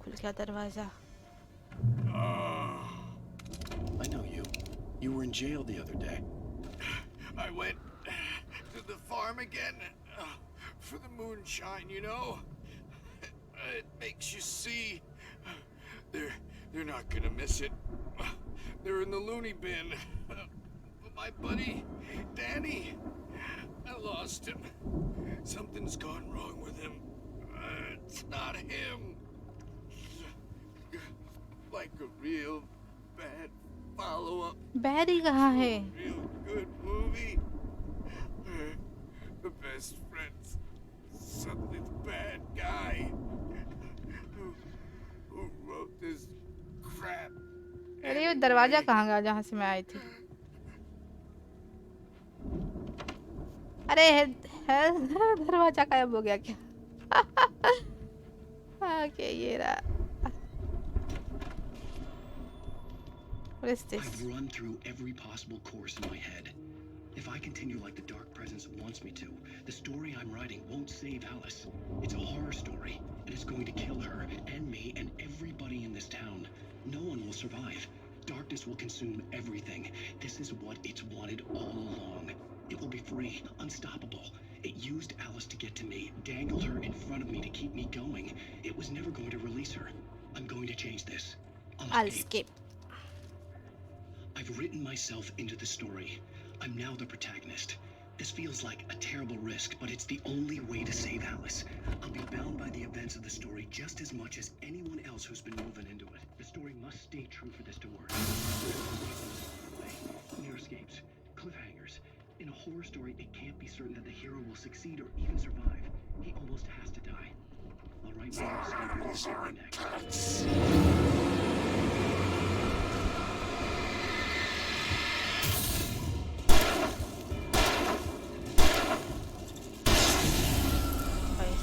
खुल गया दरवाजा। I know you. You were in jail the other day. I went to the farm again for the moonshine, you know? It makes you see. They're not gonna miss it. They're in the loony bin. But my buddy, Danny, I lost him. Something's gone wrong with him. It's not him. Like a real bad follow-up. बैरी कहाँ है? Real good movie. The best friends. Suddenly the bad guy. Who wrote this crap? अरे ये दरवाजा कहाँ गया जहाँ से मैं आई थी? अरे दरवाजा गायब हो गया क्या? ओके ये रहा। What is this? I've run through every possible course in my head. If I continue like the dark presence wants me to, the story I'm writing won't save Alice. It's a horror story, and it's going to kill her and me and everybody in this town. No one will survive. Darkness will consume everything. This is what it's wanted all along. It will be free, unstoppable. It used Alice to get to me, dangled her in front of me to keep me going. It was never going to release her. I'm going to change this. I'll skip. I've written myself into the story. I'm now the protagonist. This feels like a terrible risk, but it's the only way to save Alice. I'll be bound by the events of the story just as much as anyone else who's been woven into it. The story must stay true for this to work. Near escapes, cliffhangers. In a horror story, it can't be certain that the hero will succeed or even survive. He almost has to die. I'll write my own escape into the story next.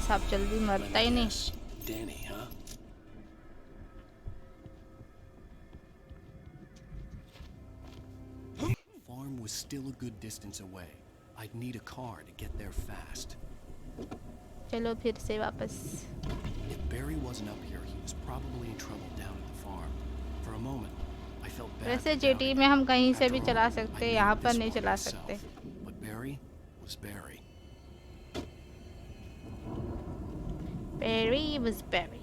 साहब जल्दी मरता ही नहीं। Danny, huh? Farm was still a good distance away. I'd need a car to get there fast. चलो फिर से वापस। If Barry wasn't up here, he was probably in trouble down at the farm. For a moment, I felt bad. वैसे jetty में हम कहीं से भी चला सकते, यहाँ पर नहीं चला सकते। was Barry. Barry was Barry.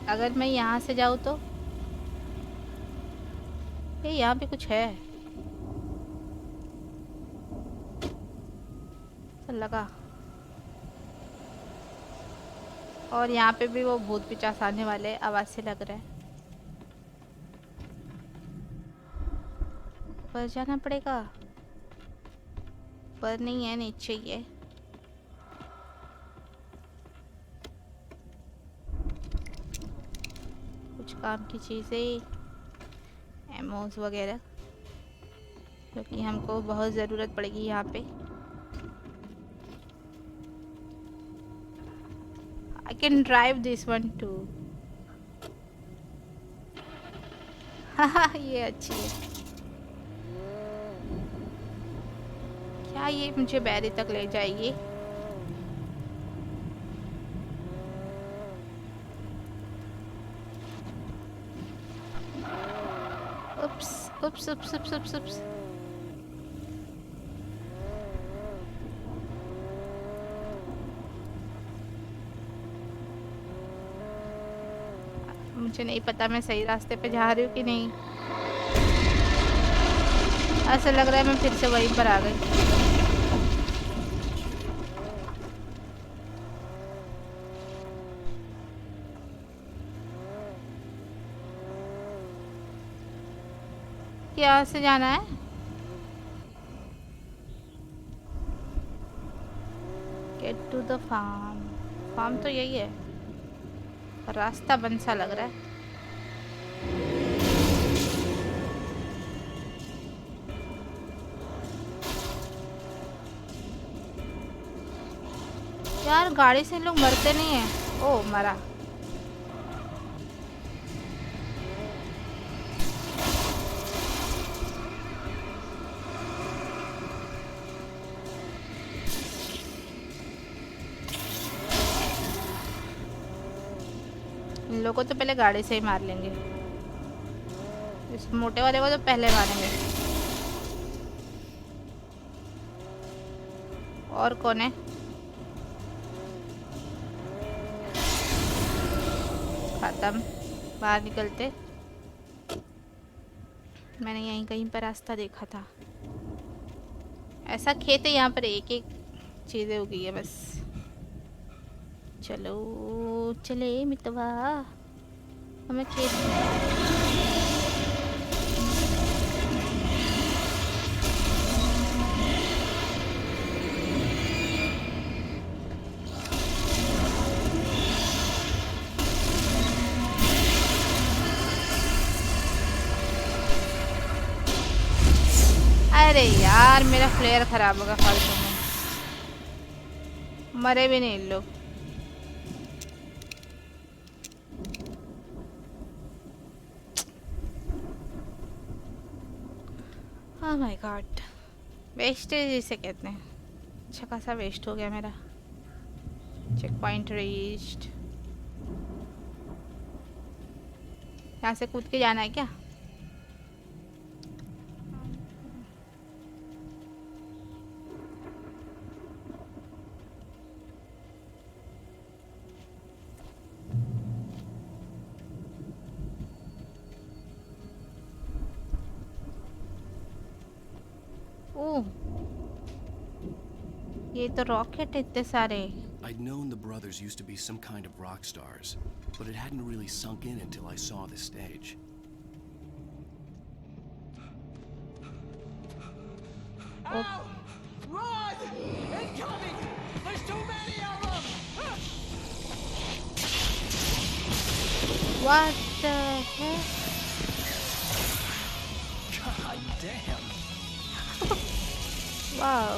अगर मैं यहाँ से जाऊँ तो ये यहाँ पे कुछ है तो लगा। और यहाँ पे भी वो भूत पिचास आने वाले आवाज से लग रहा है। ऊपर जाना पड़ेगा। ऊपर नहीं है, नीचे ही है। कुछ काम की चीजें, एमोस वगैरह, क्योंकि हमको बहुत ज़रूरत पड़ेगी यहाँ पे। I can drive this one too. ये अच्छी है। क्या ये मुझे बैरी तक ले जाएगी? उप्स उप्स उप्स उप्स उप्स उप्स। मुझे नहीं पता मैं सही रास्ते पे जा रही हूँ कि नहीं। ऐसा लग रहा है मैं फिर से वहीं पर आ गई। यहाँ से जाना है? Get to the farm. Farm तो यही है, रास्ता बंद सा लग रहा है। यार गाड़ी से लोग मरते नहीं है। ओ मरा। इन लोगों को तो पहले गाड़ी से ही मार लेंगे। इस मोटे वाले को तो पहले मारेंगे। और कौन है? खत्म। बाहर निकलते। मैंने यहीं कहीं पर रास्ता देखा था। ऐसा खेत है यहाँ पर, एक एक चीजें हो गई है बस। चलो चले मितवा, हमें खेत। अरे यार मेरा फ्लेयर खराब होगा फालतू में। मरे भी नहीं लोग। ओह माय गॉड, वेस्टेज इसे कहते हैं। अच्छा खासा वेस्ट हो गया मेरा। Check point reached. यहाँ से कूद के जाना है क्या? ओह, ये तो रॉकेट इतने सारे। I'd known the brothers used to be some kind of rock stars, but it hadn't really sunk in until I saw the stage. Ow! Run! Incoming! There's too many of them! What the heck? God damn. Wow.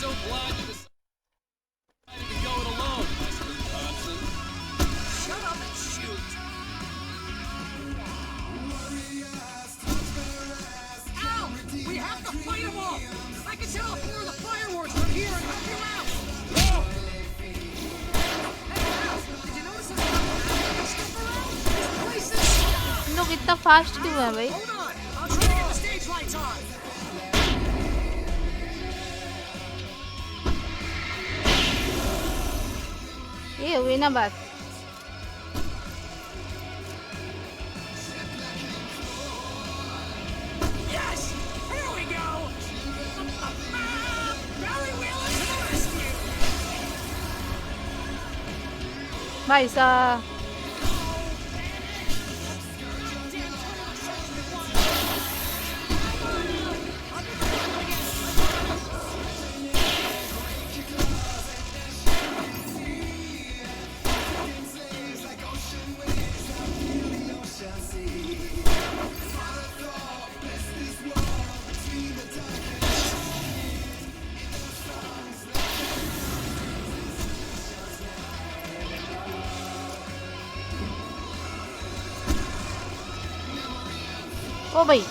So glad you decided to go it alone, Mr. Johnson. Shut up and shoot! इतना fast क्यों है भाई? Hold on, I'll try to get the stage lights on. ये हुई ना बात. Yes, here we go. Barry Wheeler to the rescue. भाई साहब. ओ भाई.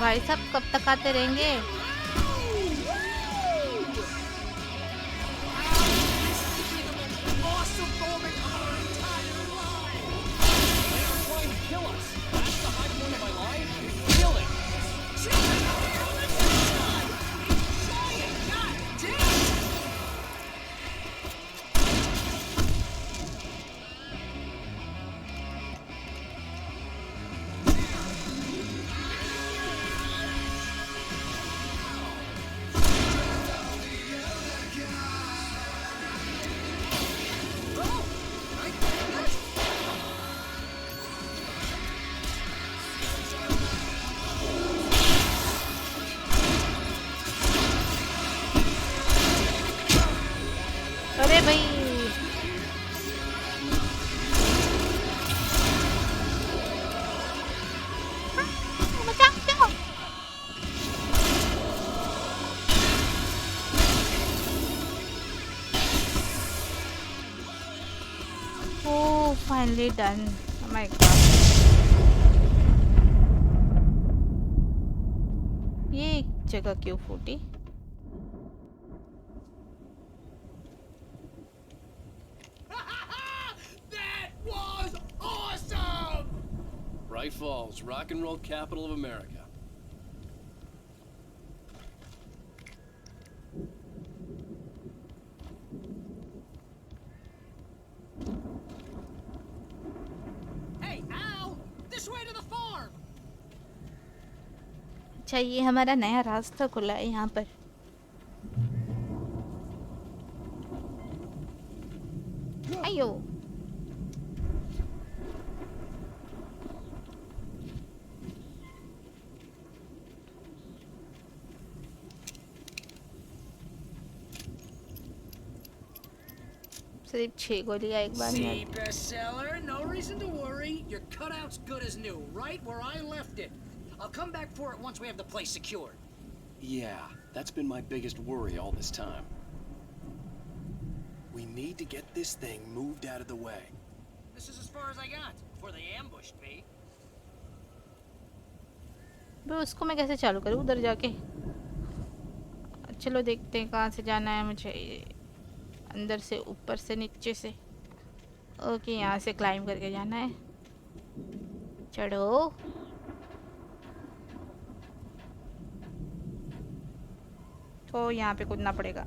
भाई साहब कब तक आते रहेंगे? Awesome moment of our entire lives. They are trying to kill us. That's the high point of my life. Kill it. Children over here on the side. Giant, god damn. अरे भाई. Oh, finally done. Oh my god. ये जगह क्यों फूटी? That was awesome. Bright Falls, rock and roll capital of America. Hey, Al, this way to the farm. अच्छा ये हमारा नया रास्ता खुला है यहाँ पर. अयो. सिर्फ 6 गोलियां एक बार See, में. bestseller, no reason to worry. Your cutout's good as new, right where I left it. I'll come back for it once we have the place secured. Yeah, that's been my biggest worry all this time. We need to get this thing moved out of the way. This is as far as I got before they ambushed me. बे उसको मैं कैसे चालू करूँ उधर जाके? चलो देखते हैं कहाँ से जाना है मुझे. अंदर से, ऊपर से, नीचे से. ओके यहाँ से क्लाइंब करके जाना है. चढ़ो. तो यहाँ पे कूदना पड़ेगा.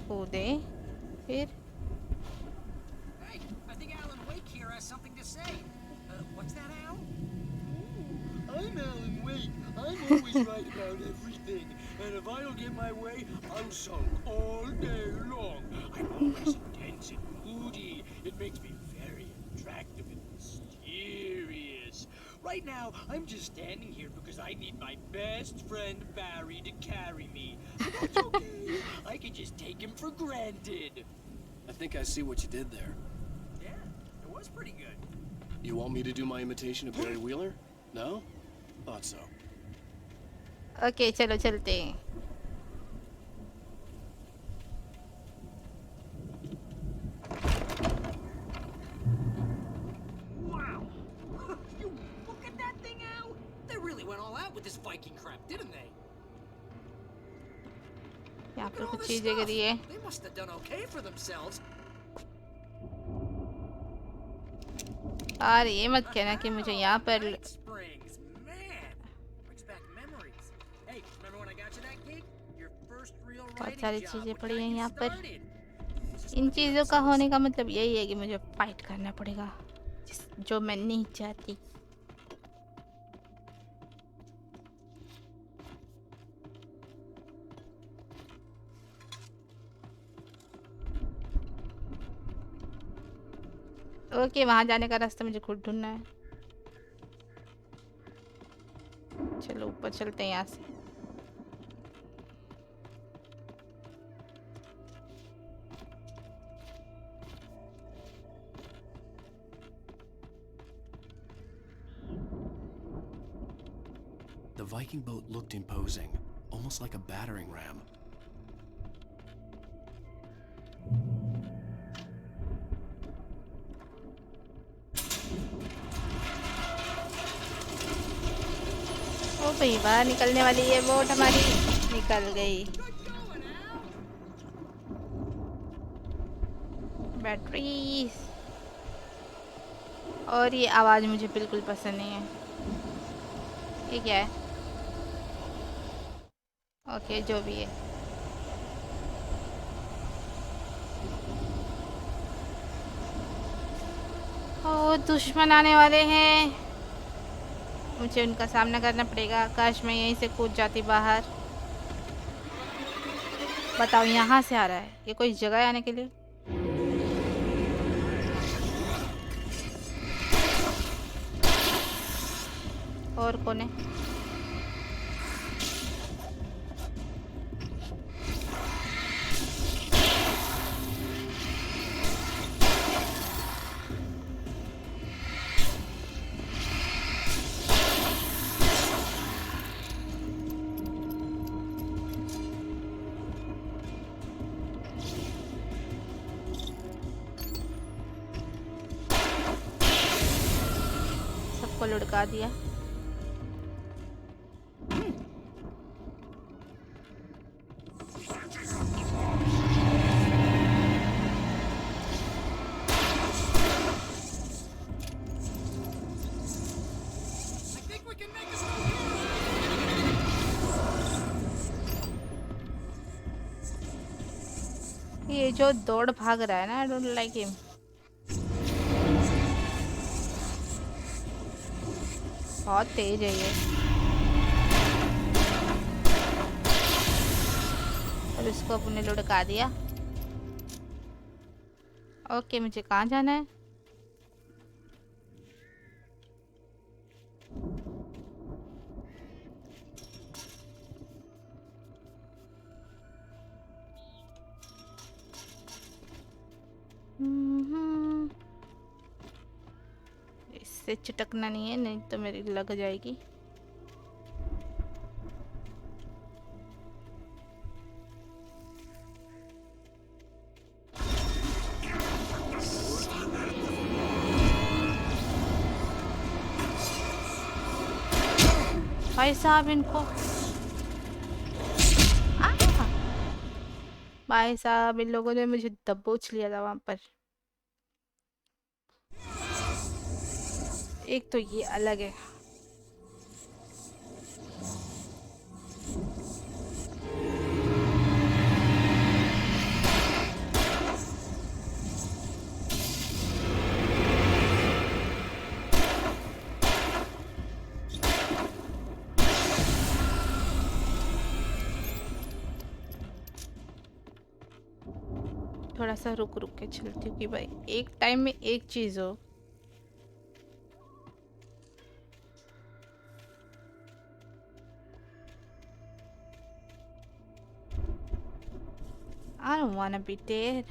कूदे फिर. Hey, I think Alan Wake here has something to say. What's that, Al? I'm Alan Wake. I'm always right about everything. and if I don't get my way, I'm sunk all day long. I'm always intense and moody. It makes me very attractive and mysterious. Right now, I'm just standing here because I need my best friend Barry to carry me. But that's okay. I can just take him for granted. I think I see what you did there. Yeah, it was pretty good. You want me to do my imitation of Barry Wheeler? No? Thought so. Okay चलो चलते हैं। Wow! You look at that thing out! They really went all out with this Viking crap, didn't they? यहाँ Look पर at all कुछ this चीजें stuff. करी है। They must have done okay for themselves. और ये मत कहना कि मुझे यहाँ पर Night springs, man! Brings back memories. Hey, remember when I got you that gig? Your first real बहुत writing सारी job. चीजें What पड़ी got हैं you यहाँ पर। started? इन चीजों का होने का मतलब यही है कि मुझे फाइट करना पड़ेगा, जो मैं नहीं चाहती। ओके, वहां जाने का रास्ता मुझे खुद ढूंढना है। चलो ऊपर चलते हैं यहाँ से। The Viking boat looked imposing, almost like a battering ram. ओ भाई, बाहर निकलने वाली है बोट हमारी। निकल गई। बैटरी। और ये आवाज़ मुझे बिल्कुल पसंद नहीं है। ये क्या है? ओके, जो भी है। ओ, दुश्मन आने वाले हैं। मुझे उनका सामना करना पड़ेगा। काश मैं यहीं से कूद जाती बाहर। बताओ, यहाँ से आ रहा है? ये कोई जगह है आने के लिए? और कौन है? सबको लुढ़का दिया। ये जो दौड़ भाग रहा है ना, आई डोंट लाइक हिम। बहुत तेज है ये। और इसको अपने लुढ़का दिया। ओके, मुझे कहाँ जाना है? इससे चिटकना नहीं है, नहीं तो मेरी लग जाएगी। भाई साहब, इनको भाई साहब, इन लोगों ने मुझे दबोच लिया था वहां पर। एक तो ये अलग है। थोड़ा सा रुक रुक के चलती हूँ कि भाई एक टाइम में एक चीज हो। I don't wanna be dead.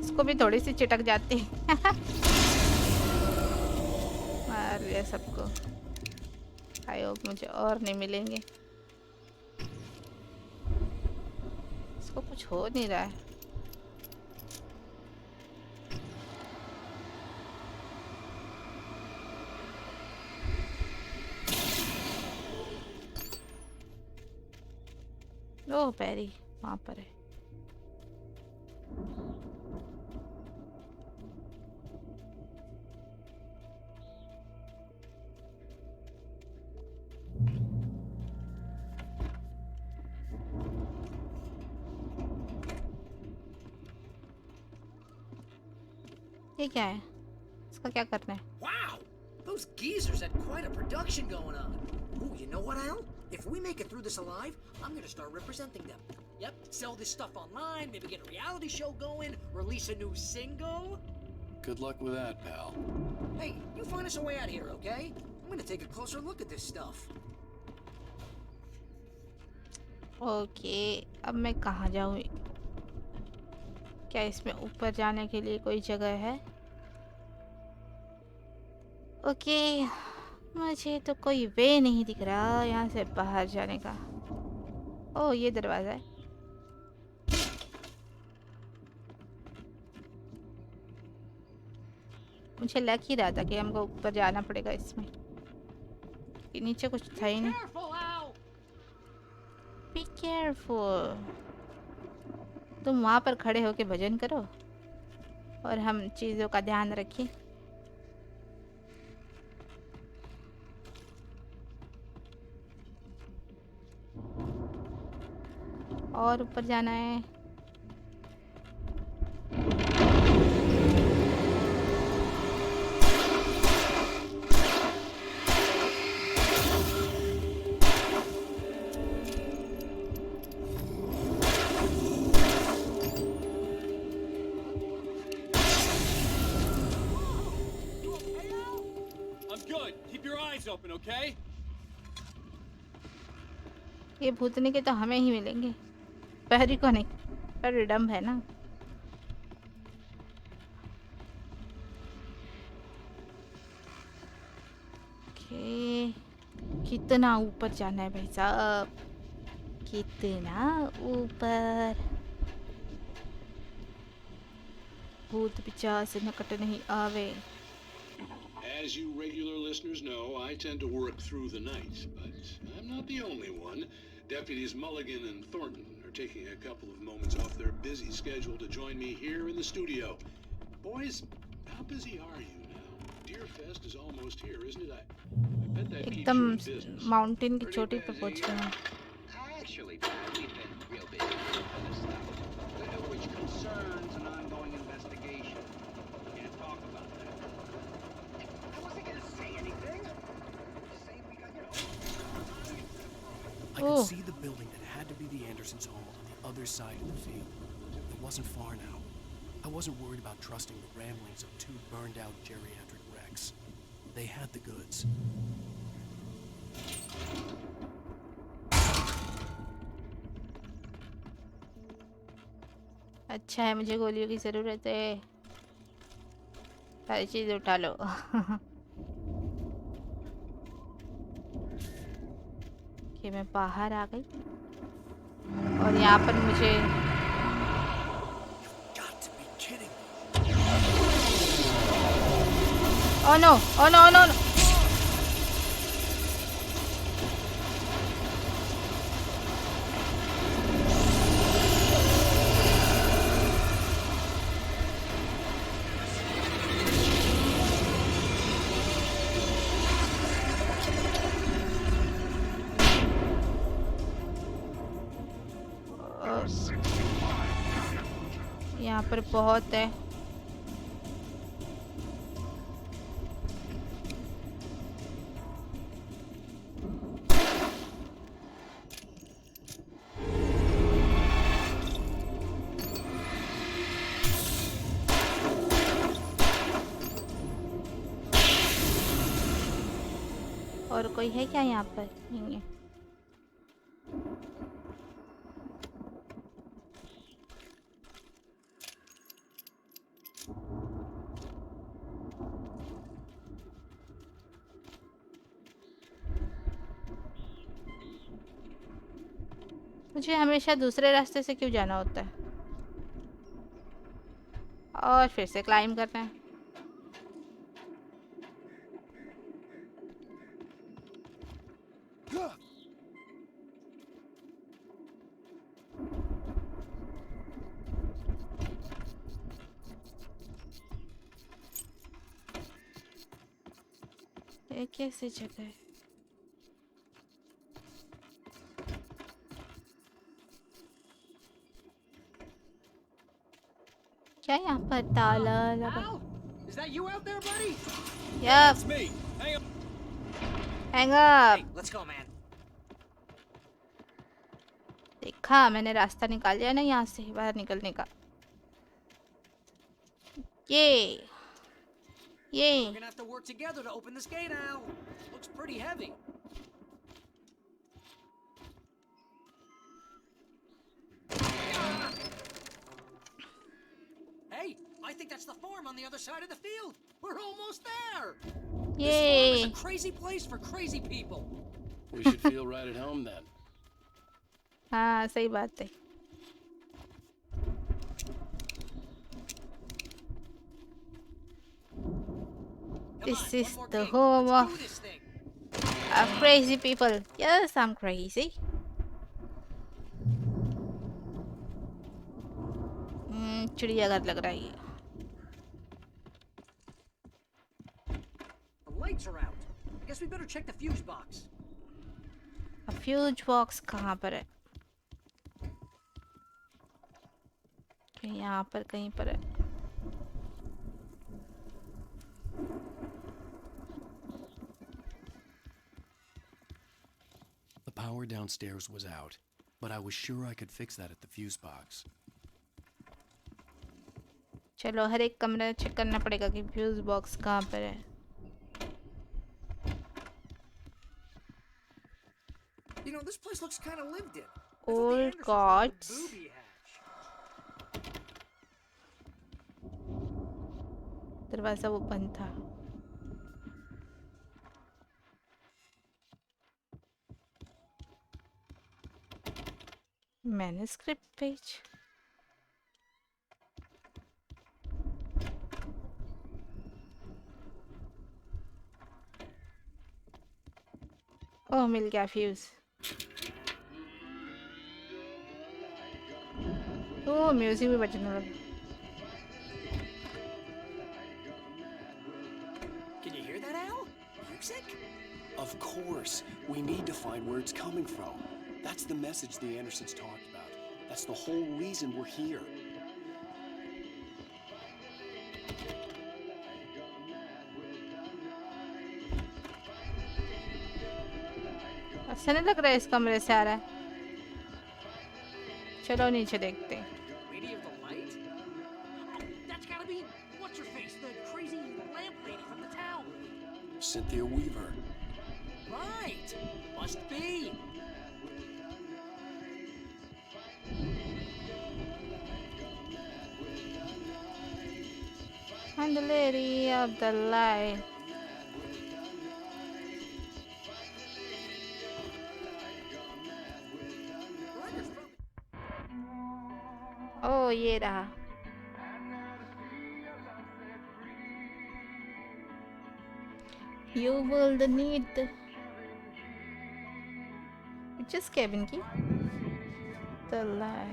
इसको भी थोड़ी सी चिटक जाती है। मार दिया सबको। आई होप मुझे और नहीं मिलेंगे। इसको कुछ हो नहीं रहा है। ओह पैरी वहां पर है। ये क्या है? इसका क्या करना है? Wow! Those geezers had quite a production going on. Ooh, you know what, Al? If we make it through this alive, I'm gonna start representing them. Yep, sell this stuff online, maybe get a reality show going, release a new single. Good luck with that, pal. Hey, you find us a way out of here, okay? I'm gonna take a closer look at this stuff. Okay, अब मैं कहाँ जाऊँ? क्या इसमें ऊपर जाने के लिए कोई जगह है? ओके, मुझे तो कोई वे नहीं दिख रहा यहाँ से बाहर जाने का। ओह, ये दरवाज़ा है। मुझे लग ही रहा था कि हमको ऊपर जाना पड़ेगा इसमें, कि नीचे कुछ था ही नहीं। Be careful. तुम वहाँ पर खड़े होके भजन करो और हम चीज़ों का ध्यान रखें। और ऊपर जाना है। I'm good. Keep your eyes open, okay? ये भूतनी के तो हमें ही मिलेंगे, पहरी को नहीं। पर डम्ब है ना। ओके, कितना ऊपर जाना है भाई साहब, कितना ऊपर। भूत पिचास निकट नहीं आवे। As you regular listeners know, I tend to work through the night, but I'm not the only one. Deputies Mulligan and Thornton are taking a couple of moments off their busy schedule to join me here in the studio. Boys, how busy are you now? Deerfest is almost here, isn't it? I bet that keeps एकदम you in business. Mountain की चोटी पे पहुंच गए हैं। Actually, Dad, we've been real busy with other stuff, which concerns an ongoing investigation. Can't talk about that. I wasn't gonna say anything. Just saying we got, I could see the building that had to be the Andersons' home on the other side of the field. It wasn't far now. I wasn't worried about trusting the ramblings of two burned-out geriatric wrecks. They had the goods. अच्छा है, मुझे गोलियों की जरूरत है। सारी चीज उठा लो। कि मैं बाहर आ गई और यहाँ पर मुझे oh no oh no no no. यहाँ पर बहुत है। और कोई है क्या यहाँ पर? नहीं है। मुझे हमेशा दूसरे रास्ते से क्यों जाना होता है? और फिर से क्लाइम करना है। ये कैसी जगह है? क्या यहाँ पर ताला लगा? Is that you out there, buddy? Yep. It's me. Hang up. Hang up. Hey, let's go, man. देखा, मैंने रास्ता निकाल लिया ना यहाँ से बाहर निकलने का। ये We're gonna have to work together to open this gate, Al. Looks pretty heavy. Hey, I think that's the farm on the other side of the field. We're almost there. This farm is a crazy place for crazy people. We should feel right at home then. हाँ, सही बात है। This is the home of crazy people. Yes, I'm crazy. चिड़ियाघर लग रहा है ये। The lights are out. I guess we better check the fuse box. Fuse box कहाँ पर है? यहाँ पर कहीं पर है। The power downstairs was out, but I was sure I could fix that at the fuse box. चलो हर एक कमरा चेक करना पड़ेगा कि फ्यूज बॉक्स कहाँ पर है। You know, this place looks kind of lived in. Old gods. दरवाजा वो बंद था। Manuscript page. ओह, मिल गया फ्यूज। ओह, म्यूजिक भी बजने लगा। Can you hear that, Al? Music? Of course. We need to find where it's coming from. That's the message the Andersons talked about. That's the whole reason we're here. अच्छा नहीं लग रहा है, इस कमरे से आ रहा है। चलो नीचे देखते हैं। Lady of the Light? Oh, that's gotta be what's her face, the crazy lamp lady from the town. Cynthia Weaver. Right. Must be. Find the lady of the light. Oh, ये रहा. You will need which is cabin key? The light.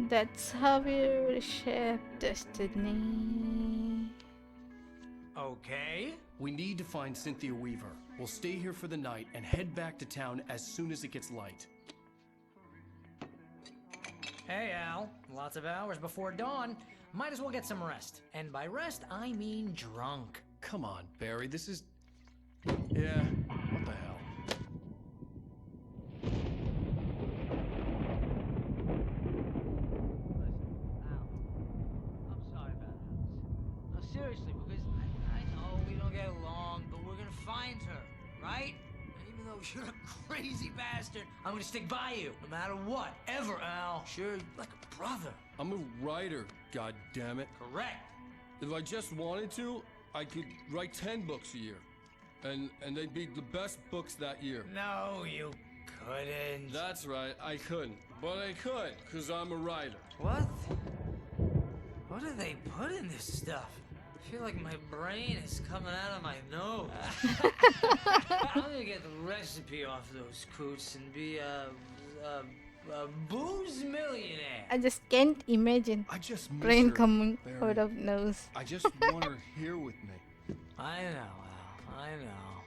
That's how you shape destiny. Okay. We need to find Cynthia Weaver. We'll stay here for the night and head back to town as soon as it gets light. Hey, Al. Lots of hours before dawn. Might as well get some rest. And by rest, I mean drunk. Come on, Barry, this is... Yeah, what the hell? I'm sorry about this. No, seriously, because I know we don't get along, but we're gonna find her, right? And even though you're a crazy bastard, I'm gonna stick by you, no matter what, ever, Al. Sure, like a brother. I'm a writer, goddammit. Correct. If I just wanted to, I could write 10 books a year. And they'd be the best books that year. No, you couldn't. That's right, I couldn't. But I could, because I'm a writer. What? What do they put in this stuff? I feel like my brain is coming out of my nose. I'm gonna get the recipe off those coots and be a booze millionaire. I just can't imagine I just miss brain her, coming Barry. out of nose. I just want her here with me. I know, Al. I know.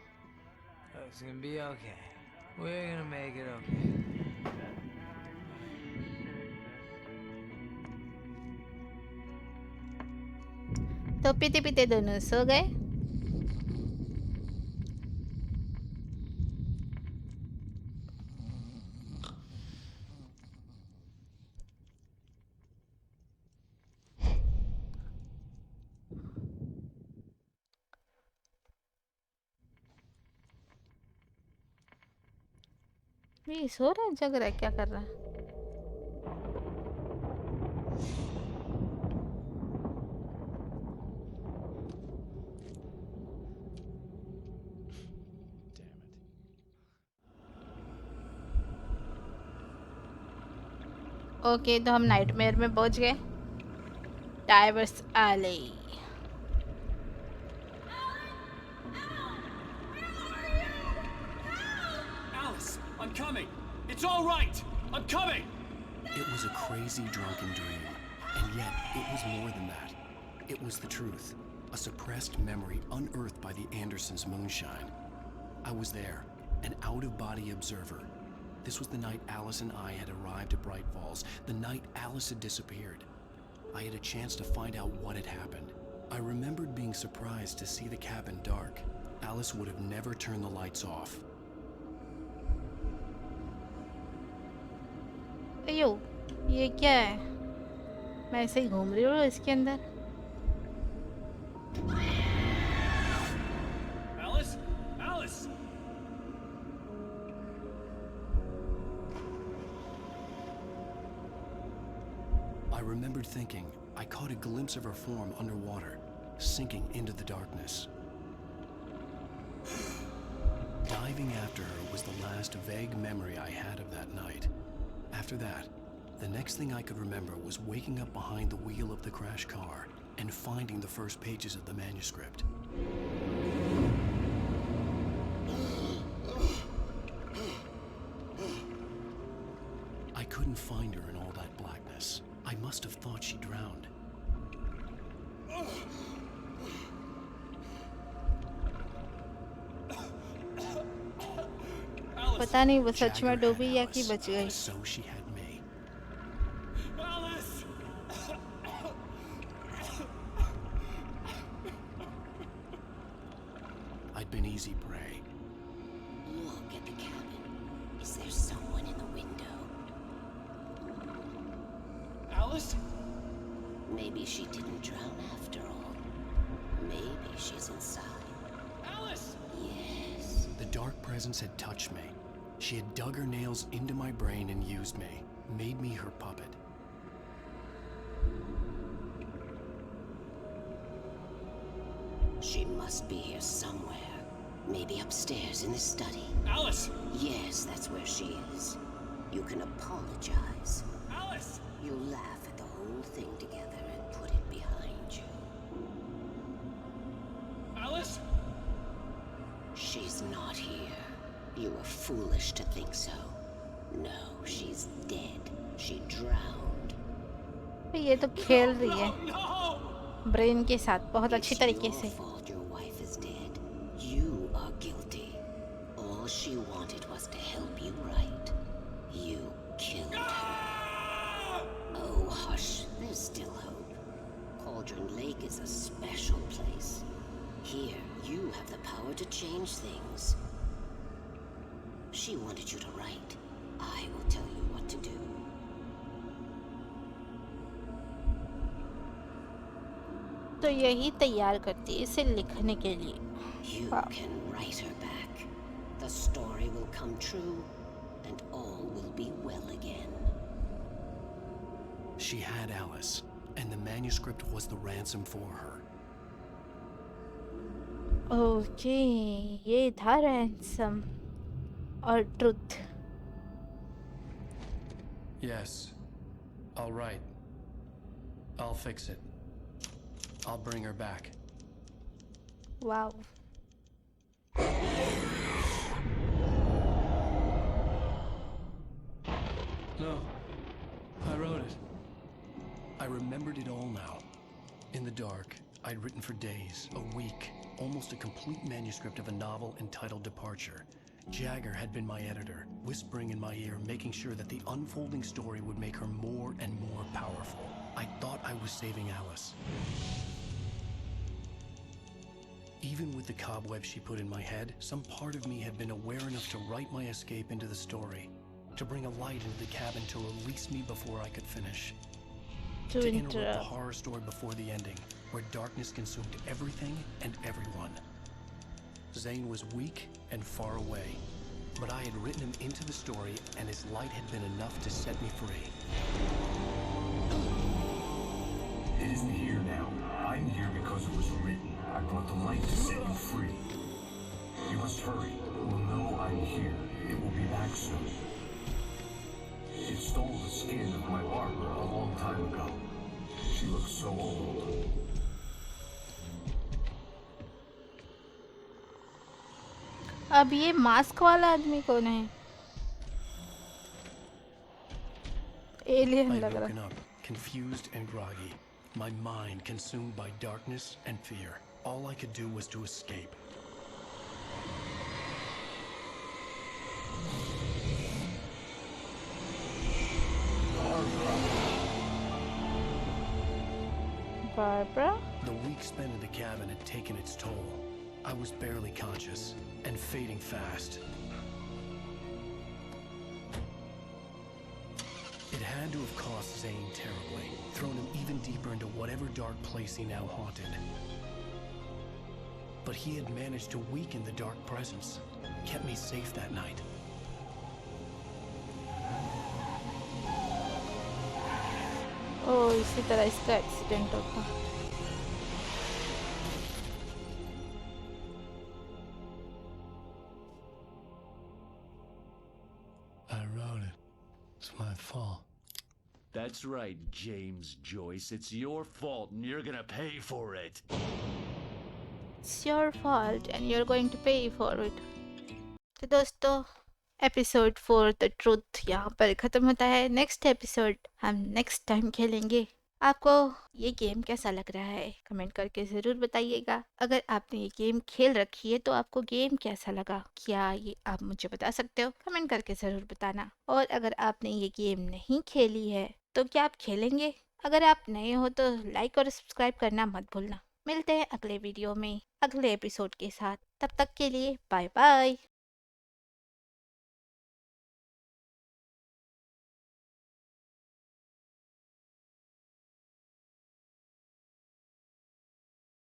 It's gonna be okay. We're gonna make it okay. तो पीते पीते दोनों सो गए. ये सो रहा है, जग रहा है, क्या कर रहा है? ओके, तो हम नाइटमेयर में पहुंच गए. Diverse Ellie. Alice, I'm coming. It's all right. I'm coming. It was a crazy drunken dream, and yet it was more than that. It was the truth, a suppressed memory unearthed by the Andersons' moonshine. I was there, an out-of-body observer. This was the night Alice and I had arrived at Bright Falls, the night Alice had disappeared. I had a chance to find out what had happened. I remembered being surprised to see the cabin dark. Alice would have never turned the lights off. अयो, ये क्या है? मैं ऐसे ही घूम रही हूँ इसके अंदर. Alice? Alice! I remembered thinking I caught a glimpse of her form underwater, sinking into the darkness. Diving after her was the last vague memory I had of that night. After that, the next thing I could remember was waking up behind the wheel of the crashed car and finding the first pages of the manuscript. I couldn't find her in all that blackness. I must have thought she drowned. पता नहीं वो सच में डूबी या कि बच गई. So she had me. Alice! I'd been easy prey. Look at the cabin. Is there someone in the window? Alice? Maybe she didn't drown after all. Maybe she's inside. Alice! Yes. The dark presence had touched me. She had dug her nails into my brain and used me, made me her puppet. She must be here somewhere. Maybe upstairs in the study. Alice! Yes, that's where she is. You can apologize. Alice! You'll laugh at the whole thing together and put it behind you. Alice? She's not here. You were foolish to think so. No, she's dead. She drowned. ये तो खेल रही है brain के साथ बहुत अच्छी It's तरीके your से. fault your wife is dead. You are guilty. All she wanted was to help you right. You killed her. Oh, hush. There's still hope. Cauldron Lake is a special place. Here, you have the power to change things. She wanted you to write. I will tell you what to do. तो यही तैयार करती है इसे लिखने के लिए. You can write her back. The story will come true, and all will be well again. She had Alice, and the manuscript was the ransom for her. Okay ये था रैंसम और truth. Yes. All right. I'll fix it. I'll bring her back. Wow. No. I wrote it. I remembered it all now. In the dark, I'd written for days, a week, almost a complete manuscript of a novel entitled Departure. Jagger had been my editor, whispering in my ear, making sure that the unfolding story would make her more and more powerful. I thought I was saving Alice. Even with the cobwebs she put in my head, some part of me had been aware enough to write my escape into the story, to bring a light into the cabin to release me before I could finish. To interrupt the horror story before the ending, where darkness consumed everything and everyone. Zane was weak and far away, but I had written him into the story, and his light had been enough to set me free. It isn't here now. I'm here because it was written. I brought the light to set you free. You must hurry. We'll know I'm here. It will be back soon. It stole the skin of my barber a long time ago. She looks so old. अब ये mask वाला आदमी कौन है? Alien I'd लग रहा. woken up, confused and groggy, my mind consumed by darkness and fear. All I could do was to escape. Barbara? The week spent in the cabin had taken its toll. I was barely conscious and fading fast. It had to have cost Zane terribly, thrown him even deeper into whatever dark place he now haunted. But he had managed to weaken the dark presence, kept me safe that night. ओह इसी तरह इसका accident होता. I wrote it. It's my fault. That's right, James Joyce. It's your fault, and you're gonna pay for it. It's your fault and you're going to pay for it. तो दोस्तों episode 4 the truth यहाँ पर ख़त्म होता है. Next episode हम next time खेलेंगे. आपको ये गेम कैसा लग रहा है कमेंट करके ज़रूर बताइएगा. अगर आपने ये गेम खेल रखी है तो आपको गेम कैसा लगा, क्या ये आप मुझे बता सकते हो, कमेंट करके ज़रूर बताना. और अगर आपने ये गेम नहीं खेली है तो क्या आप खेलेंगे? अगर आप नए हो तो लाइक और सब्सक्राइब करना मत भूलना. मिलते हैं अगले वीडियो में अगले एपिसोड के साथ. तब तक के लिए बाय बाय.